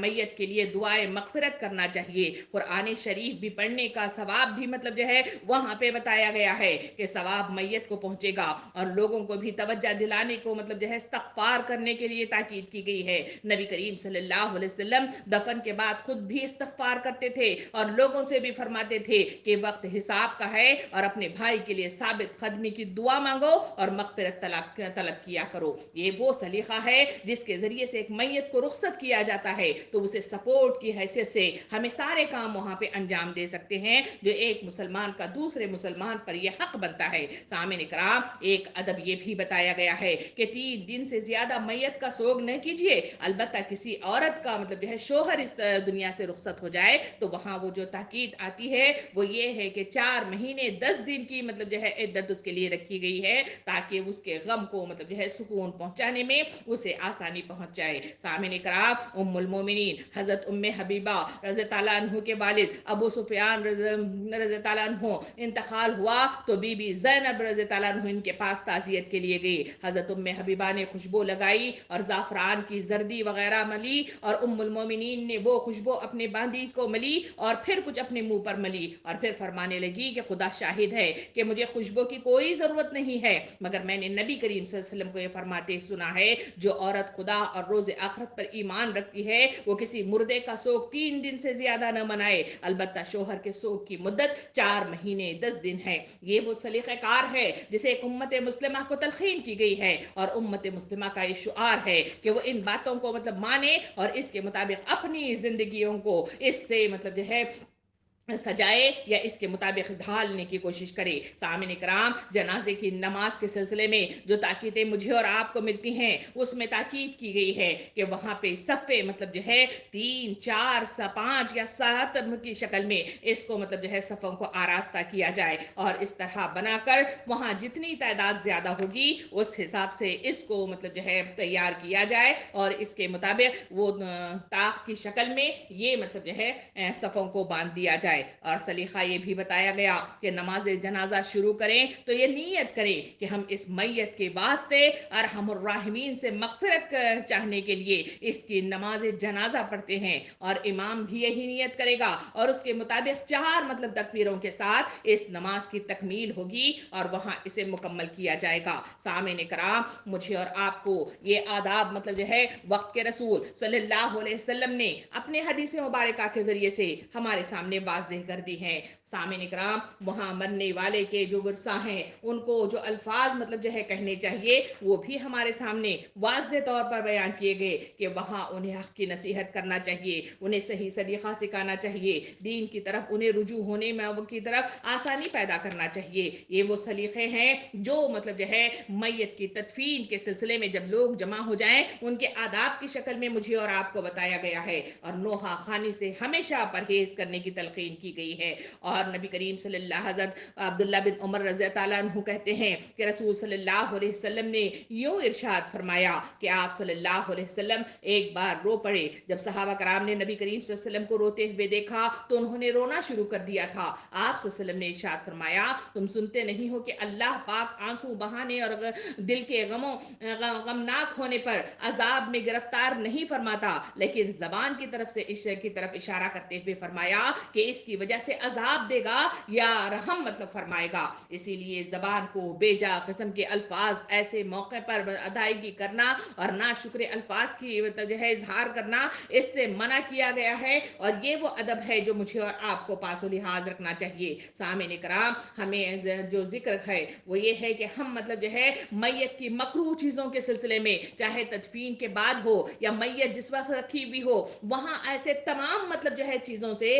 Speaker 1: میت کے لیے دعائے مغفرت کرنا چاہیے، قرآن شریف بھی پڑھنے کا ثواب بھی مطلب جو ہے وہاں پہ بتایا گیا ہے کہ ثواب میت کو پہنچے گا، اور لوگوں کو بھی توجہ دلانے کو مطلب جو ہے استغفار کرنے کے لیے تاکید کی گئی ہے۔ نبی کریم صلی اللہ علیہ وسلم دفن کے بعد خود بھی استغفار کرتے تھے اور لوگوں سے بھی فرماتے تھے کہ وقت حساب کا ہے اور اپنے بھائی کے لیے ثابت قدمی کی دعا مانگو اور مغفرت طلب کیا کرو۔ یہ وہ سلیقہ ہے جس کے ذریعے سے ایک میت کو رخصت کیا جاتا ہے تو اسے سپورٹ کی حیثیت سے ہمیں سارے کام وہاں پہ انجام دے سکتے ہیں جو ایک مسلمان کا دوسرے مسلمان پر یہ حق بنتا ہے۔ سامعین کرام، ایک ادب یہ بھی بتایا گیا ہے کہ 3 دن سے زیادہ میت کا سوگ نہ کیجیے، البتہ کسی عورت کا مطلب جو ہے شوہر اس دنیا سے رخصت ہو جائے تو وہاں وہ جو تاکید آتی ہے وہ یہ ہے کہ 4 مہینے 10 دن کی مطلب جو ہے عدت اس کے لیے رکھی گئی ہے تاکہ اس کے غم کو مطلب جو ہے سکون پہنچانے میں اسے آسانی پہنچ جائے۔ سامعین کرام، ام المومنین حضرت ام حبیبہ رضی اللہ عنہ کے والد ابو سفیان رضی اللہ عنہ انتقال ہوا تو بی بی زینب رضی اللہ عنہ ان کے پاس تعزیت کے لیے گئی۔ حضرت ام حبیبہ نے خوشبو لگائی اور زعفران کی زردی وغیرہ ملی، اور ام المومنین نے وہ خوشبو اپنے باندی کو ملی اور پھر کچھ اپنے منہ پر ملی، اور پھر فرمانے لگی کہ خدا شاہد ہے کہ مجھے خوشبو کی کوئی ضرورت نہیں ہے، مگر میں نے نبی کریم صلی اللہ علیہ وسلم کو یہ فرماتے سنا ہے جو عورت خدا اور روز آخرت پر ایمان رکھتی ہے وہ کسی مردے کا سوگ 3 دن سے زیادہ نہ منائے، البتہ شوہر کے سوگ کی مدت 4 مہینے 10 دن ہے۔ یہ وہ سلیقہ کار ہے جسے ایک امت مسلمہ کو تلقین کی گئی ہے، اور امت مسلمہ کا یہ شعار ہے کہ وہ ان باتوں کو مطلب مانے اور اس کے مطابق اپنی زندگیوں کو اس سے مطلب جو ہے سجائے یا اس کے مطابق ڈھالنے کی کوشش کرے۔ سامعین کرام، جنازے کی نماز کے سلسلے میں جو تاکیدیں مجھے اور آپ کو ملتی ہیں اس میں تاکید کی گئی ہے کہ وہاں پہ صفے مطلب جو ہے 3 4 5 یا 7 کی شکل میں اس کو مطلب جو ہے صفوں کو آراستہ کیا جائے، اور اس طرح بنا کر وہاں جتنی تعداد زیادہ ہوگی اس حساب سے اس کو مطلب جو ہے تیار کیا جائے، اور اس کے مطابق وہ طاق کی شکل میں یہ مطلب جو ہے صفوں کو باندھ دیا جائے۔ اور سلیقہ یہ بھی بتایا گیا کہ نماز جنازہ شروع کریں تو یہ نیت کریں کہ ہم اس میت کے واسطے ارحم الراحمین سے مغفرت چاہنے کے لیے اس کی نماز جنازہ پڑھتے ہیں، اور امام بھی یہی نیت کرے گا اور اس کے مطابق 4 مطلب تکبیروں کے ساتھ اس نماز کی تکمیل ہوگی اور وہاں اسے مکمل کیا جائے گا۔ سامعین کرام، مجھے اور آپ کو یہ آداب مطلب جو ہے وقت کے رسول صلی اللہ علیہ وسلم نے اپنے حدیث مبارکہ کے ذریعے سے ہمارے سامنے واضح کر دی ہیں۔ سامعین کرام، وہاں مرنے والے کے جو ورثہ ہیں ان کو جو الفاظ مطلب جو ہے کہنے چاہیے وہ بھی ہمارے سامنے واضح طور پر بیان کیے گئے کہ وہاں انہیں حق کی نصیحت کرنا چاہیے، انہیں صحیح سلیقہ سکھانا چاہیے، دین کی طرف انہیں رجوع ہونے میں کی طرف آسانی پیدا کرنا چاہیے۔ یہ وہ سلیقے ہیں جو مطلب جو ہے میت کی تدفین کے سلسلے میں جب لوگ جمع ہو جائیں ان کے آداب کی شکل میں مجھے اور آپ کو بتایا گیا ہے، اور نوحہ خوانی سے ہمیشہ پرہیز کرنے کی تلقین کی گئی ہے۔ اور نبی کریم صلی اللہ حضرت عبداللہ بن عمر رضی اللہ عنہ کہتے ہیں کہ رسول صلی اللہ علیہ وسلم نے یوں ارشاد فرمایا کہ آپ صلی اللہ علیہ وسلم ایک بار رو پڑے، جب صحابہ کرام نے نبی کریم صلی اللہ علیہ وسلم کو روتے ہوئے دیکھا تو انہوں نے رونا شروع کر دیا تھا۔ آپ صلی اللہ علیہ وسلم نے ارشاد فرمایا تم سنتے نہیں ہو کہ اللہ پاک آنسو بہانے اور دل کے غمناک ہونے پر عذاب میں گرفتار نہیں فرماتا، لیکن زبان کی طرف سے کی طرف اشارہ کرتے ہوئے فرمایا کہ اس کی وجہ سے عذاب دے گا یا رحم مطلب فرمائے گا۔ اسی لیے زبان کو بے جا قسم کے الفاظ ایسے موقع پر ادائیگی کرنا اور ناشکر الفاظ کی مطلب جو ہے اظہار کرنا اس سے منع کیا گیا ہے، اور یہ وہ ادب ہے جو مجھے اور آپ کو پاس و لحاظ رکھنا چاہیے۔ سامعین کرام، ہمیں جو ذکر ہے وہ یہ ہے کہ ہم مطلب جو ہے میت کی مکروہ چیزوں کے سلسلے میں چاہے تدفین کے بعد ہو یا میت جس وقت رکھی بھی ہو وہاں ایسے تمام مطلب جو ہے چیزوں سے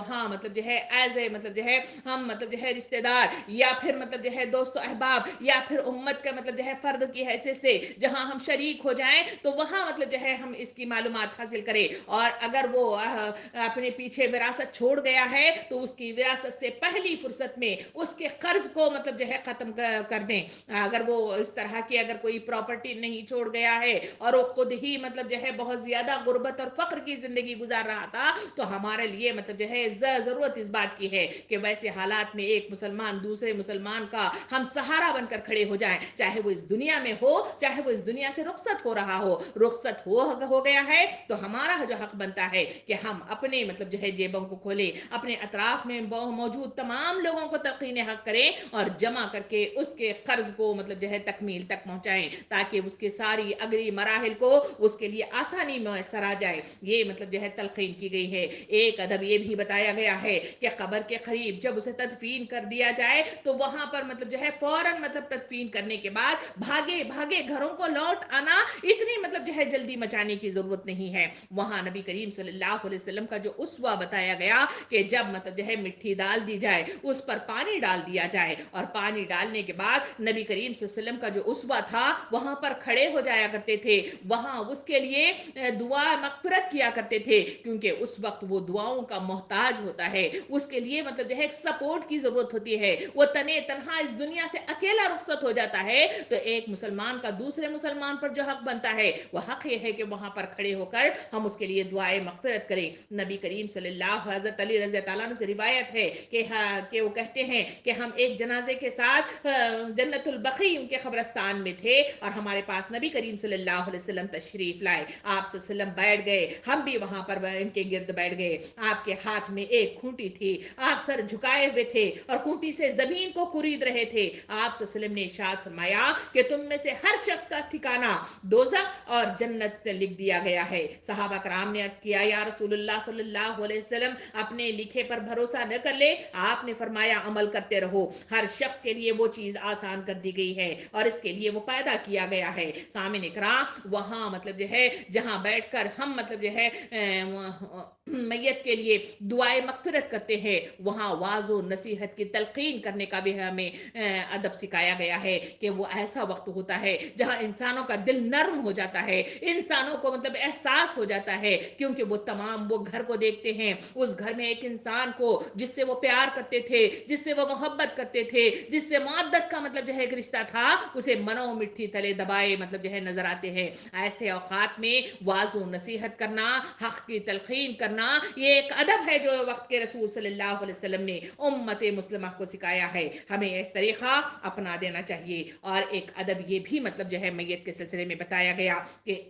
Speaker 1: وہاں مطلب جو ہے ایز اے مطلب جو ہے ہم مطلب جو ہے رشتہ دار یا پھر مطلب جو ہے دوست و احباب یا پھر امت کا مطلب جو ہے فرد کی حیثیت سے جہاں ہم شریک ہو جائیں تو وہاں مطلب جو ہے ہم اس کی معلومات حاصل کریں. اور اگر وہ اپنے پیچھے وراثت چھوڑ گیا ہے تو اس کی وراثت سے پہلی فرصت میں اس کے قرض کو مطلب جو ہے ختم کر دیں. اگر وہ اس طرح کی اگر کوئی پراپرٹی نہیں چھوڑ گیا ہے اور وہ خود ہی مطلب جو ہے بہت زیادہ غربت اور فقر کی زندگی گزار رہا تھا تو ہمارے لیے مطلب جو ہے ضرورت اس بات کی ہے کہ ویسے حالات میں ایک مسلمان دوسرے مسلمان کا ہم سہارا بن کر کھڑے ہو جائیں, چاہے وہ اس دنیا میں ہو چاہے وہ اس دنیا سے رخصت ہو رہا ہو. رخصت ہو گیا ہے تو ہمارا جو حق بنتا ہے کہ ہم اپنے مطلب جو ہے جیبوں کو کھولیں, اپنے اطراف میں موجود تمام لوگوں کو تلقین حق کریں اور جمع کر کے اس کے قرض کو مطلب جو ہے تکمیل تک پہنچائیں تاکہ اس کے ساری اگلی مراحل کو اس کے لیے آسانی میسر آ جائے. یہ مطلب جو ہے تلقین کی گئی ہے. ایک ادب یہ بھی بتایا گیا ہے کہ قبر کے قریب جب اسے تدفین کر دیا جائے تو وہاں پر مطلب جو ہے فوراً مطلب تدفین کرنے کے بعد بھاگے بھاگے گھروں کو لوٹ آنا اتنی مطلب جو ہے جلدی مچانے کی ضرورت نہیں ہے. وہاں نبی کریم صلی اللہ علیہ وسلم کا جو اسوہ بتایا گیا کہ جب مطلب جو ہے مٹی ڈال دی جائے اس پر پانی ڈال دیا جائے اور پانی ڈالنے کے بعد نبی کریم صلی اللہ علیہ وسلم کا جو اسوہ تھا وہاں پر کھڑے ہو جایا کرتے تھے, وہاں اس کے لیے دعا مغفرت کیا کرتے تھے کیونکہ اس وقت وہ دعاؤں کا محتاج ہوتا ہے. اس کے لیے مطلب جو ہے ایک سپورٹ کی ضرورت ہوتی ہے. وہ تنہا اس دنیا سے اکیلا رخصت ہو جاتا ہے تو ایک مسلمان کا دوسرے مسلمان پر جو حق بنتا ہے وہ حق یہ ہے کہ وہاں پر کھڑے ہو کر ہم اس کے لیے دعائے مغفرت کریں. نبی کریم صلی اللہ حضرت علی رضی اللہ عنہ سے روایت ہے کہ وہ کہتے ہیں کہ ہم ایک جنازے کے ساتھ جنت البقیع ان کے قبرستان میں تھے اور ہمارے پاس نبی کریم صلی اللہ علیہ وسلم تشریف لائے. آپ صلی اللہ علیہ وسلم بیٹھ گئے, ہم بھی وہاں پر ان کے گرد بیٹھ گئے. آپ کے ہاتھ میں ایک کھونٹی تھی, آپ سر جھکائے ہوئے تھے اور کھونٹی سے زمین کو خورید رہے تھے. آپ صلی اللہ علیہ وسلم نے ارشاد فرمایا کہ تم میں سے ہر شخص کا ٹھکانہ دوزخ اور جنت لکھ دیا گیا ہے. صحابہ کرام نے عرض کیا یا رسول اللہ صلی اللہ علیہ وسلم اپنے لکھے پر بھروسہ نہ کر لے. آپ نے فرمایا عمل کرتے رہو, ہر شخص کے لیے وہ چیز آسان کر دی گئی ہے اور اس کے لیے وہ پیدا کیا گیا ہے. سامعین اکرام وہاں مطلب جو ہے جہاں بیٹھ کر ہم مطلب جو ہے میت کے لیے دعائے مغفرت کرتے ہیں وہاں واعظ و نصیحت کی تلقین کرنے کا بھی ہمیں ادب سکھایا گیا ہے کہ وہ ایسا وقت ہوتا ہے جہاں انسانوں کا دل نرم ہو جاتا ہے, انسانوں کو مطلب احساس ہو جاتا ہے کیونکہ وہ تمام وہ گھر کو دیکھتے ہیں, اس گھر میں ایک انسان کو جس سے وہ پیار کرتے تھے, جس سے وہ محبت کرتے تھے, جس سے معدت کا مطلب جو ہے ایک رشتہ تھا, اسے منو مٹھی تلے دبائے مطلب جو ہے نظر آتے ہیں. ایسے اوقات میں واعظ و نصیحت کرنا, حق کی تلقین کرنا یہ ایک ادب ہے جو وقت کے رسول صلی اللہ علیہ وسلم نے امت مسلمہ کو سکھایا ہے. ہمیں ایک طریقہ اپنا دینا چاہیے. اور ایک ادب یہ بھی مطلب جو ہے میت کے سلسلے میں بتایا گیا کہ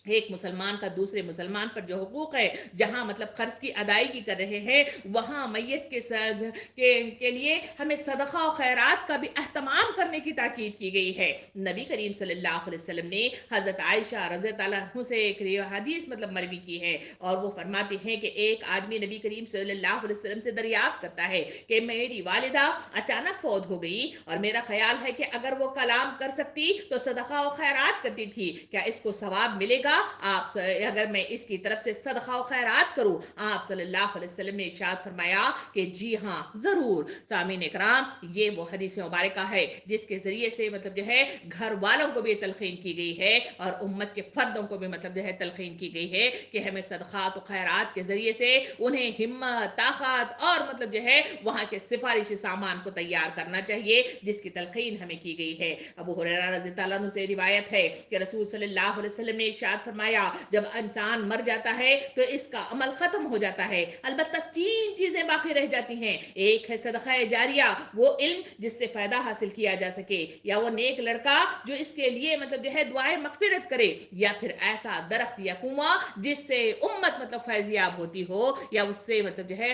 Speaker 1: ایک مسلمان کا دوسرے مسلمان پر جو حقوق ہے جہاں مطلب قرض کی ادائیگی کر رہے ہیں وہاں میت کے لیے ہمیں صدقہ و خیرات کا بھی اہتمام کرنے کی تاکید کی گئی ہے. نبی کریم صلی اللہ علیہ وسلم نے حضرت عائشہ رضی اللہ عنہ سے ایک حدیث مطلب مروی کی ہے اور وہ فرماتے ہیں کہ ایک آدمی نبی کریم صلی اللہ علیہ وسلم سے دریافت کرتا ہے کہ میری والدہ اچانک فوت ہو گئی اور میرا خیال ہے کہ اگر وہ کلام کر سکتی تو صدقہ و خیرات کرتی تھی, کیا اس کو ثواب ملے گا آپ اگر میں اس کی طرف سے صدقہ و خیرات کروں؟ آپ صلی اللہ علیہ وسلم نے ارشاد فرمایا کہ جی ہاں ضرور. سامعین اکرام یہ وہ حدیث مبارکہ ہے جس کے ذریعے سے مطلب جو ہے گھر والوں کو بھی تلقین کی گئی ہے اور امت کے فردوں کو بھی مطلب جو ہے تلقین کی گئی ہے کہ ہمیں صدقات و خیرات کے ذریعے سے انہیں ہمت طاقت اور مطلب جو ہے وہاں کے سفارشی سامان کو تیار کرنا چاہیے جس کی تلقین ہمیں کی گئی ہے. ابو ہریرہ رضی اللہ عنہ سے روایت ہے کہ رسول صلی اللہ علیہ وسلم نے ارشاد فرمایا جب انسان مر جاتا ہے تو اس کا عمل ختم ہو جاتا ہے, البتہ 3 چیزیں باقی رہ جاتی ہیں. ایک ہے صدقہ جاریہ, وہ علم جس سے فائدہ حاصل کیا جا سکے, یا وہ نیک لڑکا جو اس کے لیے مطلب جو ہے دعائیں مغفرت کرے, یا پھر ایسا درخت یا کنواں جس سے امت مطلب فیضیاب ہوتی ہو, یا اس سے مطلب جو ہے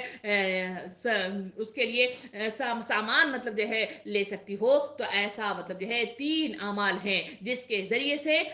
Speaker 1: اس کے لیے سامان مطلب جو ہے لے سکتی ہو. تو ایسا مطلب جو ہے 3 اعمال ہیں جس کے ذریعے سے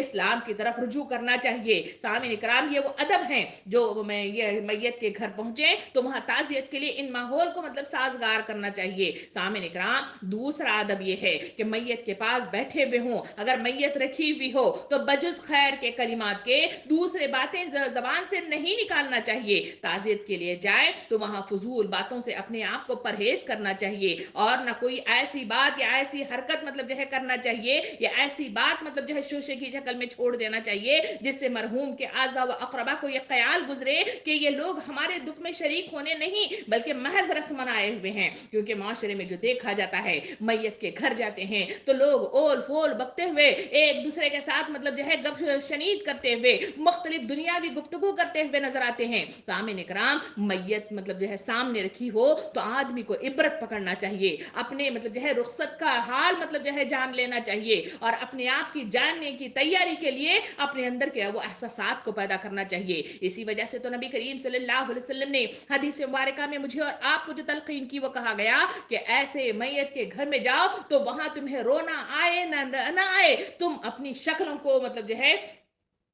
Speaker 1: اسلام کی طرف رجوع کرنا چاہیے۔ سامعین کرام، یہ وہ ادب ہیں جو میں یہ میت کے گھر پہنچے تو وہاں تعزیت کے لیے ان ماحول کو مطلب سازگار کرنا چاہیے۔ سامعین کرام، دوسرا ادب یہ ہے کہ میت کے پاس بیٹھے ہوئے ہوں، اگر میت رکھی ہوئی ہو تو بجز خیر کے کلمات کے دوسرے باتیں زبان سے نہیں نکالنا چاہیے۔ تعزیت کے لیے جائے تو وہاں فضول باتوں سے اپنے آپ کو پرہیز کرنا چاہیے، اور نہ کوئی ایسی بات یا ایسی حرکت مطلب جو ہے کرنا چاہیے، یا ایسی بات مطلب جو ہے شوشے کی شکل میں چھوڑ دینا چاہیے جس سے مرحوم کے اعزا و اقربا کو یہ خیال گزرے کہ یہ لوگ ہمارے دکھ میں شریک ہونے نہیں بلکہ محض رسم منائے ہوئے ہیں۔ کیونکہ معاشرے میں جو دیکھا جاتا ہے، میت کے گھر جاتے ہیں تو لوگ اول فول بکتے ہوئے ایک دوسرے کے ساتھ مطلب جو ہے گپ شنید کرتے ہوئے مختلف دنیاوی گفتگو کرتے ہوئے نظر آتے ہیں۔ سامعین کرام، میت مطلب جو ہے سامنے رکھی ہو تو آدمی کو عبرت پکڑنا چاہیے، اپنے مطلب جو ہے رخصت کا حال مطلب جو ہے جان لینا چاہیے، اور اپنے آپ کی جاننے کی تیاری کے لیے اپنے اندر کے وہ احساسات کو پیدا کرنا چاہیے۔ اسی وجہ سے تو نبی کریم صلی اللہ علیہ وسلم نے حدیث مبارکہ میں مجھے اور آپ کو جو تلقین کی وہ کہا گیا کہ ایسے میت کے گھر میں جاؤ تو وہاں تمہیں رونا آئے نہ آئے، تم اپنی شکلوں کو مطلب جو ہے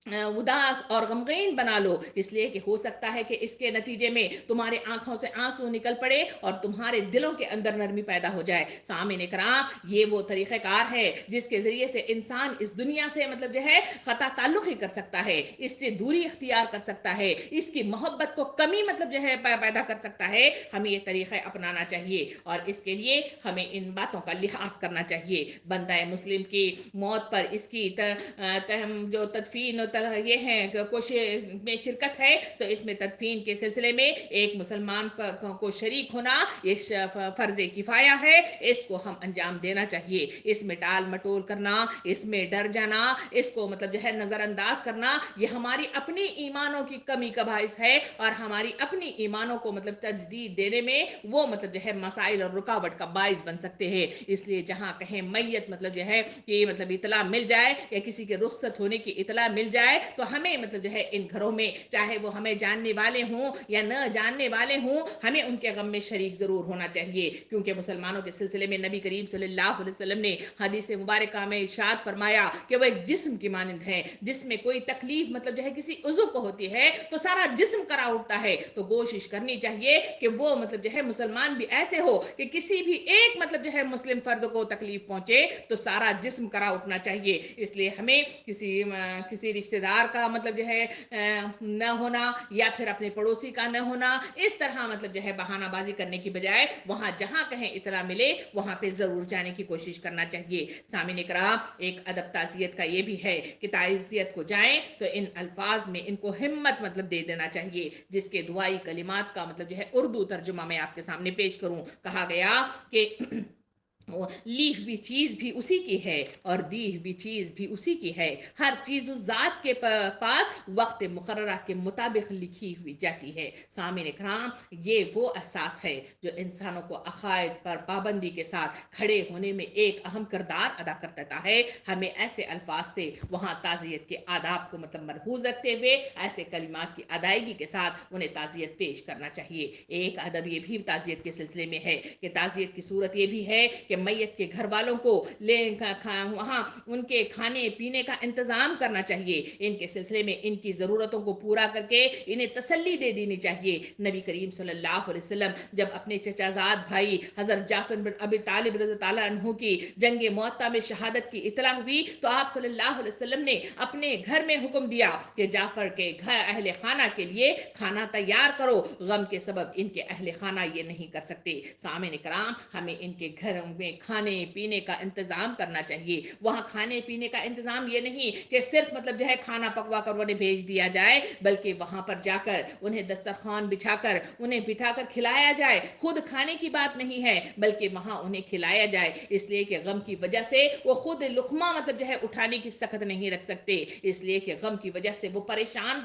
Speaker 1: اداس اور غمگین بنا لو، اس لیے کہ ہو سکتا ہے کہ اس کے نتیجے میں تمہارے آنکھوں سے آنسو نکل پڑے اور تمہارے دلوں کے اندر نرمی پیدا ہو جائے۔ سامعین کرام، یہ وہ طریقہ کار ہے جس کے ذریعے سے انسان اس دنیا سے مطلب جو ہے قطع تعلق ہی کر سکتا ہے، اس سے دوری اختیار کر سکتا ہے، اس کی محبت کو کمی مطلب جو ہے پیدا کر سکتا ہے۔ ہمیں یہ طریقہ اپنانا چاہیے اور اس کے لیے ہمیں ان باتوں کا لحاظ کرنا چاہیے۔ بندہ مسلم کی موت پر اس کی جو تدفین یہ ہے کوشش میں شرکت ہے تو اس میں تدفین کے سلسلے میں ایک مسلمان کو شریک ہونا یہ فرض کفایہ ہے، اس کو ہم انجام دینا چاہیے۔ اس میں ٹال مٹول کرنا، اس میں ڈر جانا، اس کو مطلب جو ہے نظر انداز کرنا، یہ ہماری اپنی ایمانوں کی کمی کا باعث ہے اور ہماری اپنی ایمانوں کو مطلب تجدید دینے میں وہ مطلب جو ہے مسائل اور رکاوٹ کا باعث بن سکتے ہیں۔ اس لیے جہاں کہیں میت مطلب جو ہے کہ مطلب اطلاع مل جائے یا کسی کے رخصت ہونے کی اطلاع مل جائے تو ہمیں مطلب جو ہے ان گھروں میں چاہے وہ ہمیں جاننے والے ہوں یا نہ جاننے والے ہوں، ہمیں ان کے غم میں شریک ضرور ہونا چاہیے، کیونکہ مسلمانوں کے سلسلے میں نبی کریم صلی اللہ علیہ وسلم نے حدیث مبارکہ میں ارشاد فرمایا کہ وہ ایک جسم کی مانند ہے، جس میں کوئی تکلیف مطلب جو ہے کسی عضو کو ہوتی ہے تو سارا جسم کرا اٹھتا ہے۔ تو کوشش کرنی چاہیے کہ وہ مطلب جو ہے مسلمان بھی ایسے ہو کہ کسی بھی ایک مطلب جو ہے مسلم فرد کو تکلیف پہنچے تو سارا جسم کرا اٹھنا چاہیے۔ اس لیے ہمیں کسی رشتہ دار کا مطلب جو ہے نہ ہونا یا پھر اپنے پڑوسی کا نہ ہونا، اس طرح مطلب جو ہے بہانہ بازی کرنے کی بجائے وہاں جہاں کہیں اطلاع ملے وہاں پہ ضرور جانے کی کوشش کرنا چاہیے۔ سامعین کرام، ایک ادب تعزیت کا یہ بھی ہے کہ تعزیت کو جائیں تو ان الفاظ میں ان کو ہمت مطلب دے دینا چاہیے، جس کے دعائی کلمات کا مطلب جو ہے اردو ترجمہ میں آپ کے سامنے پیش کروں۔ کہا گیا کہ لی ہوئی چیز بھی اسی کی ہے اور دی ہوئی چیز بھی اسی کی ہے، ہر چیز اس ذات کے پاس وقت مقررہ کے مطابق لکھی ہوئی جاتی ہے۔ سامعین کرام، یہ وہ احساس ہے جو انسانوں کو عقائد پر پابندی کے ساتھ کھڑے ہونے میں ایک اہم کردار ادا کرتا ہے۔ ہمیں ایسے الفاظ سے وہاں تعزیت کے آداب کو مطلب مرہوز رکھتے ہوئے ایسے کلمات کی ادائیگی کے ساتھ انہیں تعزیت پیش کرنا چاہیے۔ ایک ادب یہ بھی تعزیت کے سلسلے میں ہے کہ تعزیت کی صورت یہ بھی ہے کہ میت کے گھر والوں کو وہاں ان کے کھانے پینے کا انتظام کرنا چاہیے، ان کے سلسلے میں ان کی ضرورتوں کو پورا کر کے انہیں تسلی دے دینی چاہیے۔ نبی کریم صلی اللہ علیہ وسلم جب اپنے چچا زاد بھائی حضرت جعفر بن ابی طالب رضی اللہ عنہ کی جنگ مؤتہ میں شہادت کی اطلاع ہوئی تو آپ صلی اللہ علیہ وسلم نے اپنے گھر میں حکم دیا کہ جعفر کے گھر اہل خانہ کے لیے کھانا تیار کرو، غم کے سبب ان کے اہل خانہ یہ نہیں کر سکتے۔ سامعین کرام، ہمیں ان کے گھروں میں کھانے پینے کا انتظام کرنا چاہیے۔ وہاں کھانے پینے کا انتظام یہ نہیں کہ صرف مطلب جو ہے کھانا پکوا کر انہیں بھیج دیا جائے، بلکہ وہاں پر جا کر انہیں دسترخوان بچھا کر انہیں بٹھا کر کھلایا جائے۔ خود کھانے کی بات نہیں ہے بلکہ وہاں انہیں کھلایا جائے، اس لیے کہ غم کی وجہ سے وہ خود لقمہ مطلب جو ہے اٹھانے کی سخت نہیں رکھ سکتے، اس لیے کہ غم کی وجہ سے وہ پریشان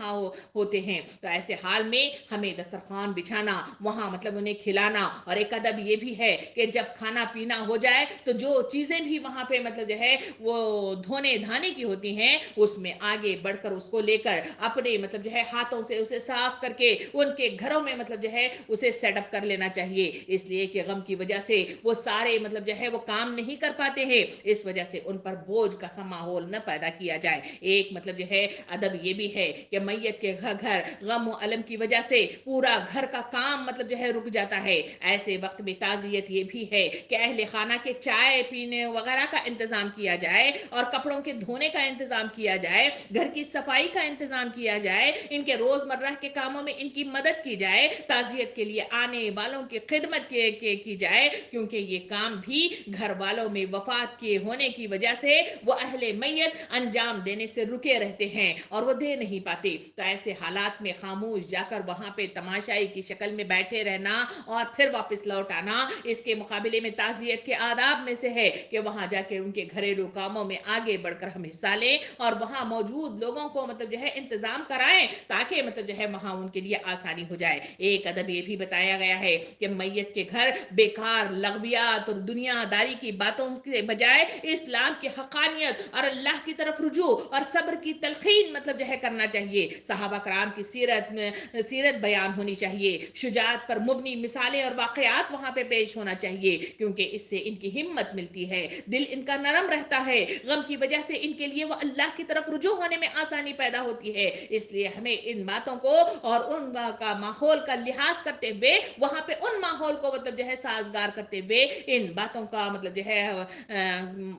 Speaker 1: ہوتے ہیں۔ تو ایسے حال میں ہمیں دسترخوان بچھانا، وہاں مطلب انہیں کھلانا، اور ایک ادب یہ بھی ہے کہ جب کھانا پینا ہو جائے تو جو چیزیں بھی وہاں پہ مطلب جو ہے وہ دھونے دھانے کی ہوتی ہیں اس میں آگے بڑھ کر اس کو لے کر اپنے مطلب جو ہے ہاتھوں سے اسے صاف کر کے ان کے گھروں میں مطلب جو ہے اسے سیٹ اپ کر لینا چاہیے، اس لیے کہ غم کی وجہ سے وہ سارے مطلب جو ہے وہ کام نہیں کر پاتے ہیں، اس وجہ سے ان پر بوجھ کا سا ماحول نہ پیدا کیا جائے۔ ایک مطلب جو ہے ادب یہ بھی ہے کہ میت کے گھر غم و علم کی وجہ سے پورا گھر کا کام مطلب جو ہے رک جاتا ہے، ایسے وقت میں تعزیت یہ بھی ہے کہ اہل خانہ کے چائے پینے وغیرہ کا انتظام کیا جائے اور کپڑوں کے دھونے کا انتظام کیا جائے، گھر کی صفائی کا انتظام کیا جائے، ان کے روزمرہ کے کاموں میں ان کی مدد کی جائے، تعزیت کے لیے آنے والوں کی خدمت کی جائے، کیونکہ یہ کام بھی گھر والوں میں وفات کے ہونے کی وجہ سے وہ اہل میت انجام دینے سے رکے رہتے ہیں اور وہ دے نہیں پاتے۔ تو ایسے حالات میں خاموش جا کر وہاں پہ تماشائی کی شکل میں بیٹھے رہنا اور پھر واپس لوٹ آنا، اس کے مقابلے میں تعزیت کے آداب میں سے ہے کہ وہاں جا کے ان کے گھریلو کاموں میں آگے بڑھ کر ہم حصہ لیں اور وہاں موجود لوگوں کو مطلب جو ہے انتظام کرائیں تاکہ مطلب جو ہے وہاں ان کے لیے آسانی ہو جائے۔ ایک ادب یہ بھی بتایا گیا ہے کہ میت کے گھر بیکار لغویات اور دنیا داری کی باتوں کے بجائے اسلام کی حقانیت اور اللہ کی طرف رجوع اور صبر کی تلقین مطلب جو ہے کرنا چاہیے، صحابہ کرام کی سیرت بیان ہونی چاہیے، شجاعت پر مبنی مثالیں اور واقعات وہاں پہ پیش ہونا چاہیے، کیونکہ اس سے ان کی ہمت ملتی ہے، دل ان کا نرم رہتا ہے، غم کی وجہ سے ان کے لیے وہ اللہ کی طرف رجوع ہونے میں آسانی پیدا ہوتی ہے۔ اس لیے ہمیں ان باتوں کو اور ان کا ماحول کا لحاظ کرتے ہوئے وہاں پہ ان ماحول کو مطلب جو ہے سازگار کرتے ہوئے ان باتوں کا مطلب جو ہے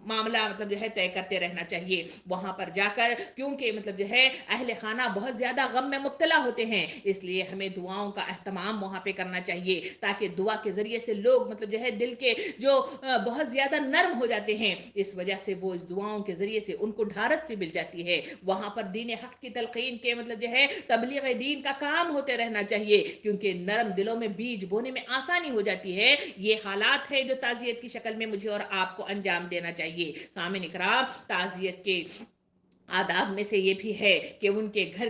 Speaker 1: معاملہ مطلب جو ہے طے کرتے رہنا چاہیے وہاں پر جا کر، کیونکہ مطلب جو ہے اہل خانہ بہت زیادہ غم میں مبتلا ہوتے ہیں، اس لیے ہمیں دعاؤں کا اہتمام وہاں پہ کرنا چاہیے تاکہ دعا کے ذریعے سے لوگ مطلب جو ہے دل کے جو بہت زیادہ نرم ہو جاتے ہیں، اس وجہ سے وہ اس دعاؤں کے ذریعے سے ان کو ڈھارس سے مل جاتی ہے، وہاں پر دین حق کی تلقین کے مطلب جو ہے تبلیغ دین کا کام ہوتے رہنا چاہیے، کیونکہ نرم دلوں میں بیج بونے میں آسانی ہو جاتی ہے۔ یہ حالات ہے جو تعزیت کی شکل میں مجھے اور آپ کو انجام دینا چاہیے۔ سامعین اکرام، تعزیت کے آداب میں سے یہ بھی ہے کہ ان کے گھر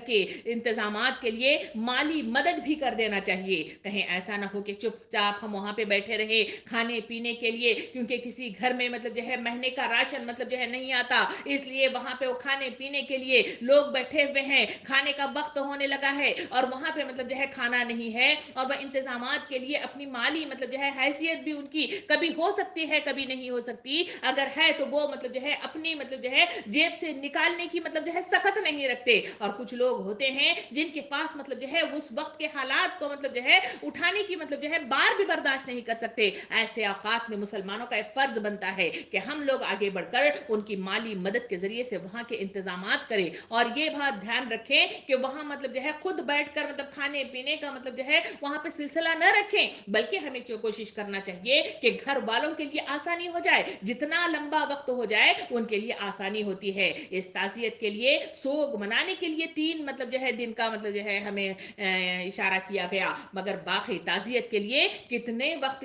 Speaker 1: کے انتظامات کے لیے مالی مدد بھی کر دینا چاہیے، کہیں ایسا نہ ہو کہ چپ چاپ ہم وہاں پہ بیٹھے رہے کھانے پینے کے لیے، کیونکہ کسی گھر میں مطلب جو ہے مہینے کا راشن مطلب جو ہے نہیں آتا، اس لیے وہاں پہ وہ کھانے پینے کے لیے لوگ بیٹھے ہوئے ہیں، کھانے کا وقت ہونے لگا ہے اور وہاں پہ مطلب جو ہے کھانا نہیں ہے، اور وہ انتظامات کے لیے اپنی مالی مطلب جو ہے حیثیت بھی ان کی کبھی ہو سکتی ہے کبھی نہیں ہو سکتی، اگر ہے تو وہ مطلب جو ہے اپنی مطلب جو ہے جیب سے نکالنے کی مطلب جو ہے سخت نہیں رکھتے، اور کچھ لوگ ہوتے ہیں جن کے پاس مطلب جو ہے اس وقت کے حالات کو مطلب جو ہے اٹھانے کی مطلب جو ہے بار بھی برداشت نہیں کر سکتے، ایسے اوقات میں مسلمانوں کا ایک فرض بنتا ہے کہ ہم لوگ آگے بڑھ کر ان کی مالی مدد کے ذریعے سے وہاں کے انتظامات کریں، اور یہ بات دھیان رکھیں کہ وہاں مطلب جو ہے خود بیٹھ کر مطلب کھانے پینے کا مطلب جو ہے وہاں پہ سلسلہ نہ رکھیں، بلکہ ہمیں کوشش کرنا چاہیے کہ گھر والوں کے لیے آسانی ہو جائے، جتنا لمبا وقت ہو جائے ان کے لیے آسانی ہوتی ہے۔ اس تعزیت کے لیے سوگ منانے کے لیے 3 مطلب جو ہے دن کا مطلب جو ہے ہمیں اشارہ کیا گیا، مگر باقی تعزیت کے لیے کتنے وقت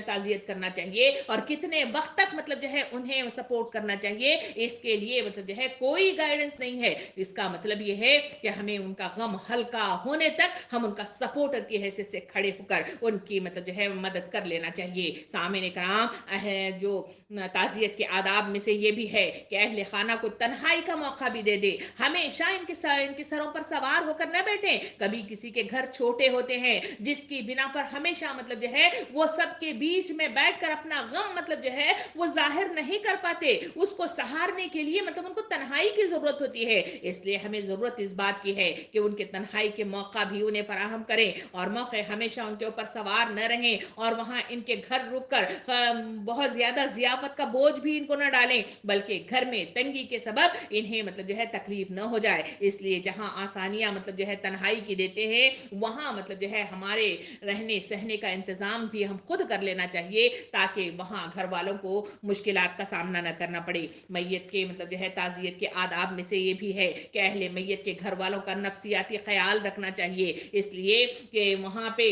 Speaker 1: تعزیت کرنا چاہیے اور کتنے وقت تک مطلب جو ہے انہیں سپورٹ کرنا چاہیے، اس کے لیے مطلب جو ہے کوئی گائیڈنس نہیں ہے۔ اس کا مطلب یہ ہے کہ ہمیں ان کا غم ہلکا ہونے تک ہم ان کا سپورٹر کی حیثیت سے کھڑے ہو کر ان کی مطلب جو ہے مدد کر لینا چاہیے۔ سامعین کرام، جو تعزیت کے آداب میں سے یہ بھی ہے کہ اہل خانہ کو تنہائی کا موقع بھی دے دے، ہمیشہ ان کے سروں پر سوار ہو کر نہ بیٹھیں، کبھی کسی کے گھر چھوٹے ہوتے ہیں جس کی بنا پر ہمیشہ مطلب جو ہے وہ سب کے بیچ میں بیٹھ کر اپنا غم مطلب جو ہے وہ ظاہر نہیں کر پاتے، اس کو سہارنے کے لیے مطلب ان کو تنہائی کی ضرورت ہوتی ہے، اس لیے ہمیں ضرورت اس بات کی ہے کہ ان کے تنہائی کے موقع بھی انہیں فراہم کریں، اور موقع ہمیشہ ان کے اوپر سوار نہ رہیں، اور وہاں ان کے گھر رک کر بہت زیادہ ضیافت کا بوجھ بھی ان کو نہ ڈالیں، بلکہ گھر میں تنگی کے سبب انہیں مطلب جو ہے تکلیف نہ ہو جائے، اس لیے جہاں آسانیاں مطلب جو ہے تنہائی کی دیتے ہیں وہاں مطلب جو ہے ہمارے رہنے سہنے کا انتظام بھی ہم خود کر لینا چاہیے، تاکہ وہاں گھر والوں کو مشکلات کا سامنا نہ کرنا پڑے۔ میت کے مطلب جو ہے تعزیت کے آداب میں سے یہ بھی ہے کہ اہل میت کے گھر والوں کا نفسیاتی خیال رکھنا چاہیے، اس لیے کہ وہاں پہ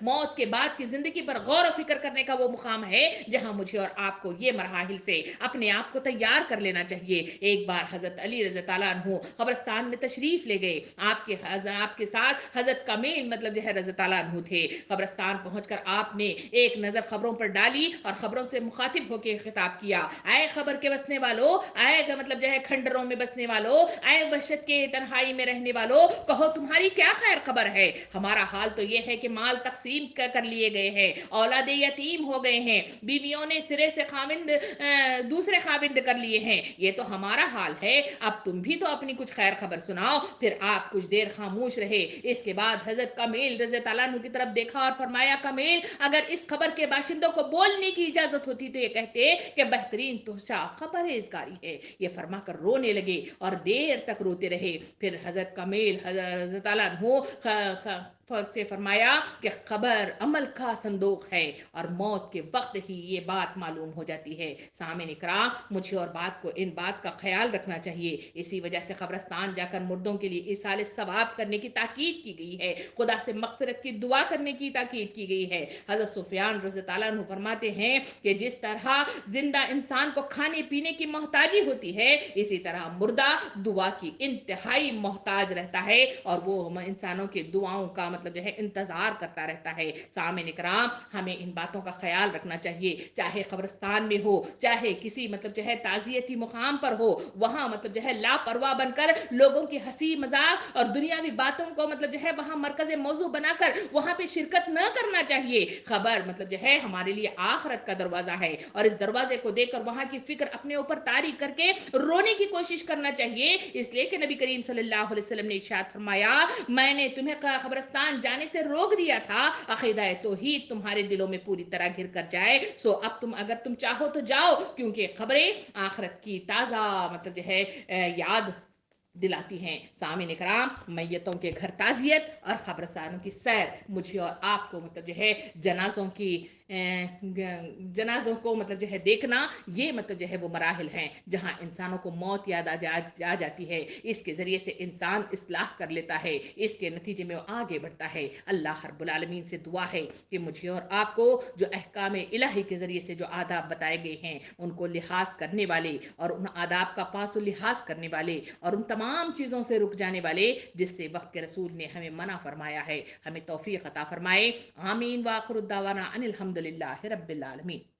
Speaker 1: موت کے بعد کی زندگی پر غور و فکر کرنے کا وہ مقام ہے جہاں مجھے اور آپ کو یہ مراحل سے اپنے آپ کو تیار کر لینا چاہیے۔ ایک بار حضرت علی رضی اللہ عنہ قبرستان میں تشریف لے گئے، آپ کے ساتھ حضرت کمیل مطلب جو ہے رضی اللہ عنہ تھے۔ قبرستان پہنچ کر آپ نے ایک نظر خبروں پر ڈالی اور خبروں سے مخاطب ہو کے خطاب کیا، اے خبر کے بسنے والو، اے مطلب جو ہے کھنڈروں میں بسنے والو، اے وحشت کے تنہائی میں رہنے والو، کہو تمہاری کیا خیر خبر ہے؟ ہمارا حال تو یہ ہے کہ مال تقسیم کر لیے گئے ہیں، اولاد یتیم ہو گئے ہیں، بیویوں نے سرے سے خاوند دوسرے خاوند کر لیے ہیں، یہ تو ہمارا حال ہے، اب تم بھی تو اپنی کچھ خیر خبر سناؤ۔ پھر آپ کچھ دیر خاموش رہے، اس کے بعد حضرت کمیل رضی اللہ عنہ کی طرف دیکھا اور فرمایا، کمیل اگر اس خبر کے باشندوں کو بولنے کی اجازت ہوتی تو یہ کہتے کہ بہترین تحفہ خبرزگاری ہے۔ یہ فرما کر رونے لگے اور دیر تک روتے رہے۔ پھر حضرت کمیل حضرت اللہ عنہ سے فرمایا کہ خبر عمل کا صندوق ہے اور موت کے وقت ہی یہ بات معلوم ہو جاتی ہے۔ سامعین اکرام، مجھے اور ان بات کا خیال رکھنا چاہیے، اسی وجہ سے قبرستان جا کر مردوں کے لیے ایصال ثواب کرنے کی تاکید کی گئی ہے، خدا سے مغفرت کی دعا کرنے کی تاکید کی گئی ہے۔ حضرت سفیان رضی اللہ عنہ فرماتے ہیں کہ جس طرح زندہ انسان کو کھانے پینے کی محتاجی ہوتی ہے، اسی طرح مردہ دعا کی انتہائی محتاج رہتا ہے اور وہ انسانوں کے دعاؤں کا مطلب جو ہے انتظار کرتا رہتا ہے۔ سامعین اکرام، ہمیں ان باتوں کا خیال رکھنا چاہیے، چاہے قبرستان میں ہو، چاہے کسی مطلب جو ہے تعزیتی مقام پر ہو، وہاں مطلب جو ہے لاپرواہ بن کر لوگوں کی ہنسی مذاق اور دنیاوی باتوں کو مطلب جو ہے وہاں مرکز موضوع بنا کر وہاں پہ شرکت نہ کرنا چاہیے۔ خبر مطلب جو ہے ہمارے لیے آخرت کا دروازہ ہے اور اس دروازے کو دیکھ کر وہاں کی فکر اپنے اوپر طاری کر کے رونے کی کوشش کرنا چاہیے، اس لیے کہ نبی کریم صلی اللہ علیہ وسلم نے ارشاد فرمایا، میں نے تمہیں قبرستان جانے سے روک دیا تھا، عقیدہ توحید تمہارے دلوں میں پوری طرح گھر کر جائے، سو اب اگر تم چاہو تو جاؤ، کیونکہ خبریں آخرت کی تازہ مطلب جو ہے یاد دلاتی ہیں۔ سامعین اکرام، میتوں کے گھر تعزیت اور قبرستانوں کی سیر مجھے اور آپ کو مطلب جو ہے جنازوں کو مطلب جو ہے دیکھنا، یہ مطلب جو ہے وہ مراحل ہیں جہاں انسانوں کو موت یاد آ جاتی ہے، اس کے ذریعے سے انسان اصلاح کر لیتا ہے، اس کے نتیجے میں وہ آگے بڑھتا ہے۔ اللہ رب العالمین سے دعا ہے کہ مجھے اور آپ کو جو احکام الہی کے ذریعے سے جو آداب بتائے گئے ہیں ان کو لحاظ کرنے والے اور ان آداب کا پاس و لحاظ کرنے والے اور ان تمام چیزوں سے رک جانے والے جس سے وقت کے رسول نے ہمیں منع فرمایا ہے، ہمیں توفیق عطا فرمائے۔ آمین۔ وآخر الدعوانا ان الحمد للہ رب العالمین۔